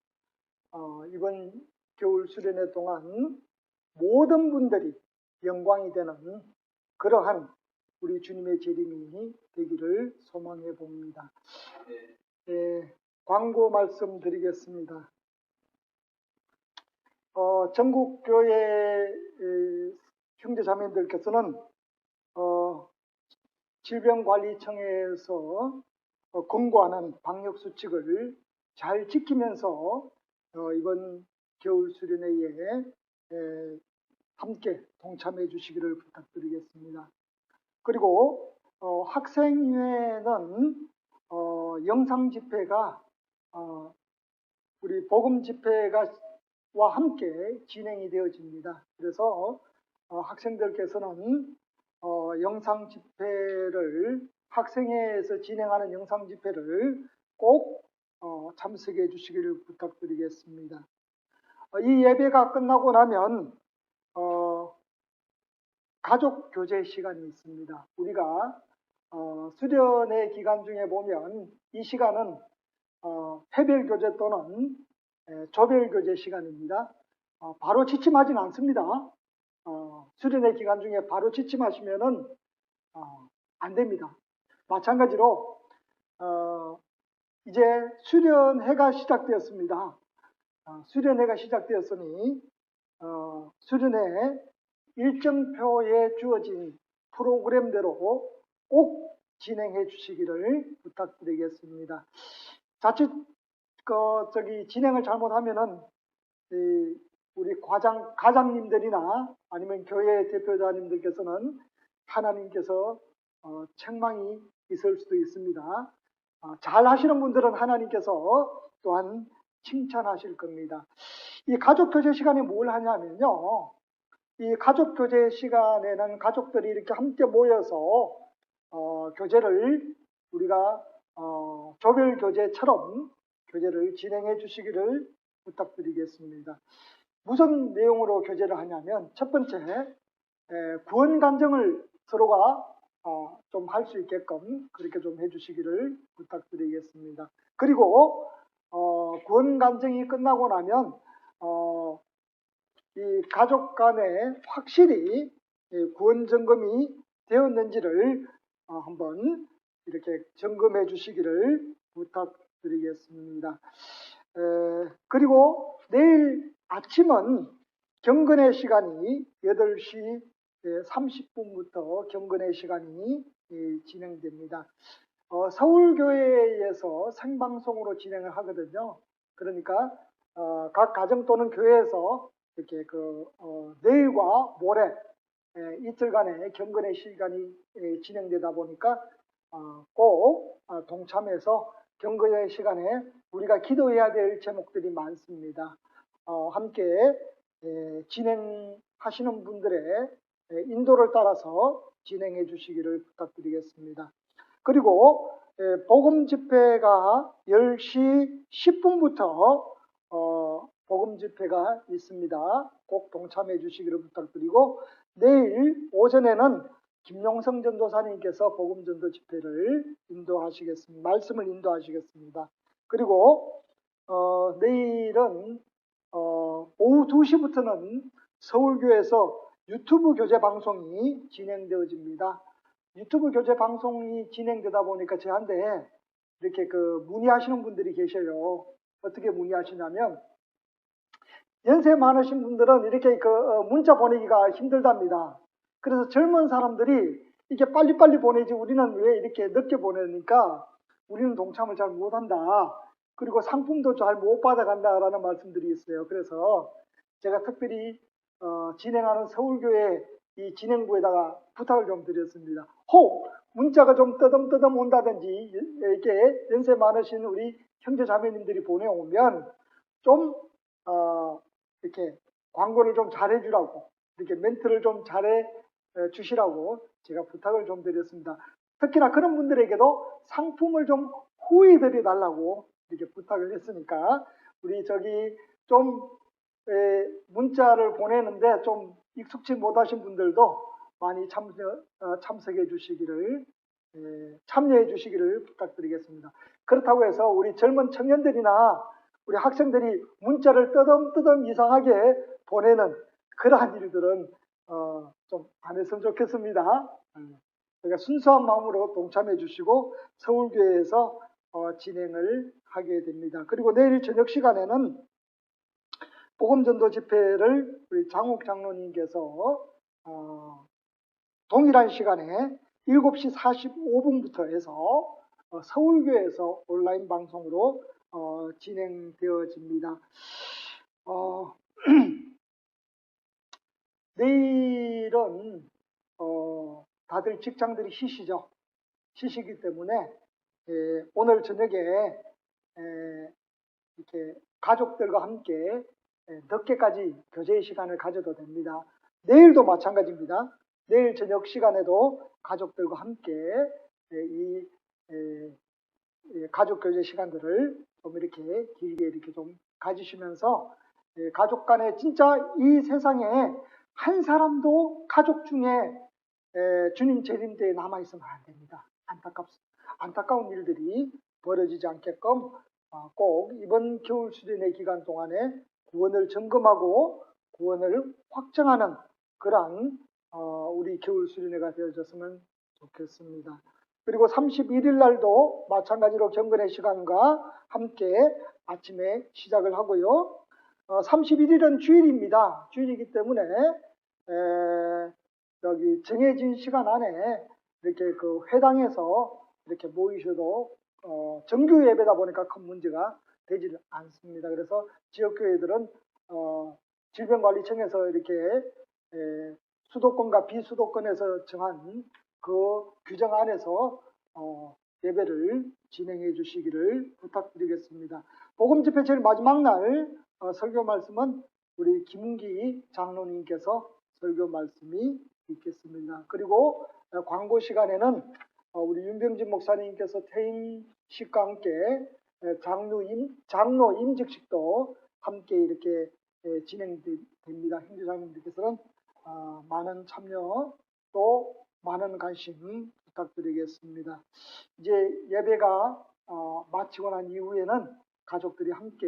이번 겨울 수련회 동안 모든 분들이 영광이 되는 그러한 우리 주님의 재림이 되기를 소망해 봅니다. 광고 말씀 드리겠습니다. 전국교회 형제자매들께서는 질병관리청에서 권고하는 방역수칙을 잘 지키면서 이번 겨울 수련회에 함께 동참해 주시기를 부탁드리겠습니다. 그리고 학생회는 영상 집회가 우리 복음 집회가 와 함께 진행이 되어집니다. 그래서 학생들께서는 영상 집회를 학생회에서 진행하는 영상 집회를 꼭 참석해 주시기를 부탁드리겠습니다. 이 예배가 끝나고 나면 가족 교제 시간이 있습니다. 우리가 수련회 기간 중에 보면 이 시간은 회별 교제 또는 조별 교제 시간입니다. 바로 취침하지는 않습니다. 수련회 기간 중에 바로 취침하시면은 안 됩니다. 마찬가지로 이제 수련회가 시작되었습니다. 수련회가 시작되었으니 수련회 일정표에 주어진 프로그램대로 꼭 진행해 주시기를 부탁드리겠습니다. 자칫 진행을 잘못하면은 우리 가장님들이나 아니면 교회 대표자님들께서는 하나님께서 책망이 있을 수도 있습니다. 잘 하시는 분들은 하나님께서 또한 칭찬하실 겁니다. 이 가족 교제 시간에 뭘 하냐면요. 이 가족 교제 시간에는 가족들이 이렇게 함께 모여서 교제를 우리가 조별 교제처럼 교제를 진행해 주시기를 부탁드리겠습니다. 무슨 내용으로 교제를 하냐면 첫 번째 구원 간증을 서로가 좀 할 수 있게끔 그렇게 좀 해주시기를 부탁드리겠습니다. 그리고 구원 간증이 끝나고 나면 이 가족 간에 확실히 구원 점검이 되었는지를 한번 이렇게 점검해 주시기를 부탁드리겠습니다. 그리고 내일 아침은 경건의 시간이 8시 30분부터 경건의 시간이 진행됩니다. 서울교회에서 생방송으로 진행을 하거든요. 그러니까 각 가정 또는 교회에서 이렇게 내일과 모레 이틀간의 경건의 시간이 진행되다 보니까 꼭 동참해서 경건의 시간에 우리가 기도해야 될 제목들이 많습니다. 함께 진행하시는 분들의 인도를 따라서 진행해 주시기를 부탁드리겠습니다. 그리고 복음 집회가 10시 10분부터 복음 집회가 있습니다. 꼭 동참해 주시기를 부탁드리고 내일 오전에는 김용성 전도사님께서 복음 전도 집회를 인도하시겠습니다. 말씀을 인도하시겠습니다. 그리고 내일은 오후 2시부터는 서울교회에서 유튜브 교제 방송이 진행되어집니다. 유튜브 교제 방송이 진행되다 보니까 저한테 이렇게 문의하시는 분들이 계셔요. 어떻게 문의하시냐면 연세 많으신 분들은 이렇게 문자 보내기가 힘들답니다. 그래서 젊은 사람들이 이게 빨리빨리 보내지 우리는 왜 이렇게 늦게 보내니까 우리는 동참을 잘 못한다. 그리고 상품도 잘 못 받아간다라는 말씀들이 있어요. 그래서 제가 특별히 진행하는 서울교회 이 진행부에다가 부탁을 좀 드렸습니다. 혹 문자가 좀 뜨듬뜨듬 온다든지 이렇게 연세 많으신 우리 형제 자매님들이 보내오면 좀 이렇게 광고를 좀 잘해주라고, 이렇게 멘트를 좀 잘해 주시라고 제가 부탁을 좀 드렸습니다. 특히나 그런 분들에게도 상품을 좀 후회드려 달라고 이렇게 부탁을 했으니까 우리 좀 문자를 보내는데 좀 익숙치 못하신 분들도 많이 참석해 주시기를, 참여해 주시기를 부탁드리겠습니다. 그렇다고 해서 우리 젊은 청년들이나 우리 학생들이 문자를 뜨듬뜨듬 이상하게 보내는 그러한 일들은 좀 안 했으면 좋겠습니다. 제가 순수한 마음으로 동참해 주시고 서울교회에서 진행을 하게 됩니다. 그리고 내일 저녁 시간에는 복음전도 집회를 우리 장욱 장로님께서 동일한 시간에 7시 45분부터 해서 서울교회에서 온라인 방송으로 진행되어집니다. 내일은 다들 직장들이 쉬시죠. 쉬시기 때문에 오늘 저녁에 이렇게 가족들과 함께 늦게까지 교제의 시간을 가져도 됩니다. 내일도 마찬가지입니다. 내일 저녁 시간에도 가족들과 함께 이 가족 교제 시간들을 좀 이렇게 길게 이렇게 좀 가지시면서 가족 간에 진짜 이 세상에 한 사람도 가족 중에 주님 재림때에 남아있으면 안 됩니다. 안타까운 일들이 벌어지지 않게끔 꼭 이번 겨울 수련회 기간 동안에 구원을 점검하고 구원을 확정하는 그러한 우리 겨울 수련회가 되어졌으면 좋겠습니다. 그리고 31일 날도 마찬가지로 경건의 시간과 함께 아침에 시작을 하고요. 31일은 주일입니다. 주일이기 때문에 여기 정해진 시간 안에 이렇게 그 회당에서 이렇게 모이셔도 정규 예배다 보니까 큰 문제가 되지 않습니다. 그래서 지역교회들은 질병관리청에서 이렇게 수도권과 비수도권에서 정한 그 규정 안에서 예배를 진행해 주시기를 부탁드리겠습니다. 복음집회 제일 마지막 날 설교 말씀은 우리 김은기 장로님께서 설교 말씀이 있겠습니다. 그리고 광고 시간에는 우리 윤병진 목사님께서 퇴임식과 함께 장로 임직식도 함께 이렇게 진행됩니다. 형제자매님들께서는 많은 참여 또 많은 관심 부탁드리겠습니다. 이제 예배가 마치고 난 이후에는 가족들이 함께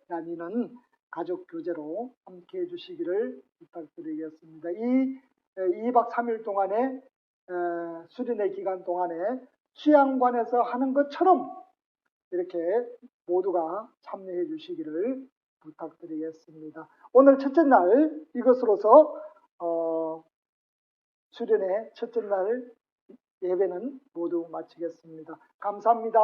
나뉘는 가족 교제로 함께 해주시기를 부탁드리겠습니다. 이 2박 3일 동안에 수련회 기간 동안에 수양관에서 하는 것처럼 이렇게 모두가 참여해 주시기를 부탁드리겠습니다. 오늘 첫째 날 이것으로서 수련회 첫째 날 예배는 모두 마치겠습니다. 감사합니다.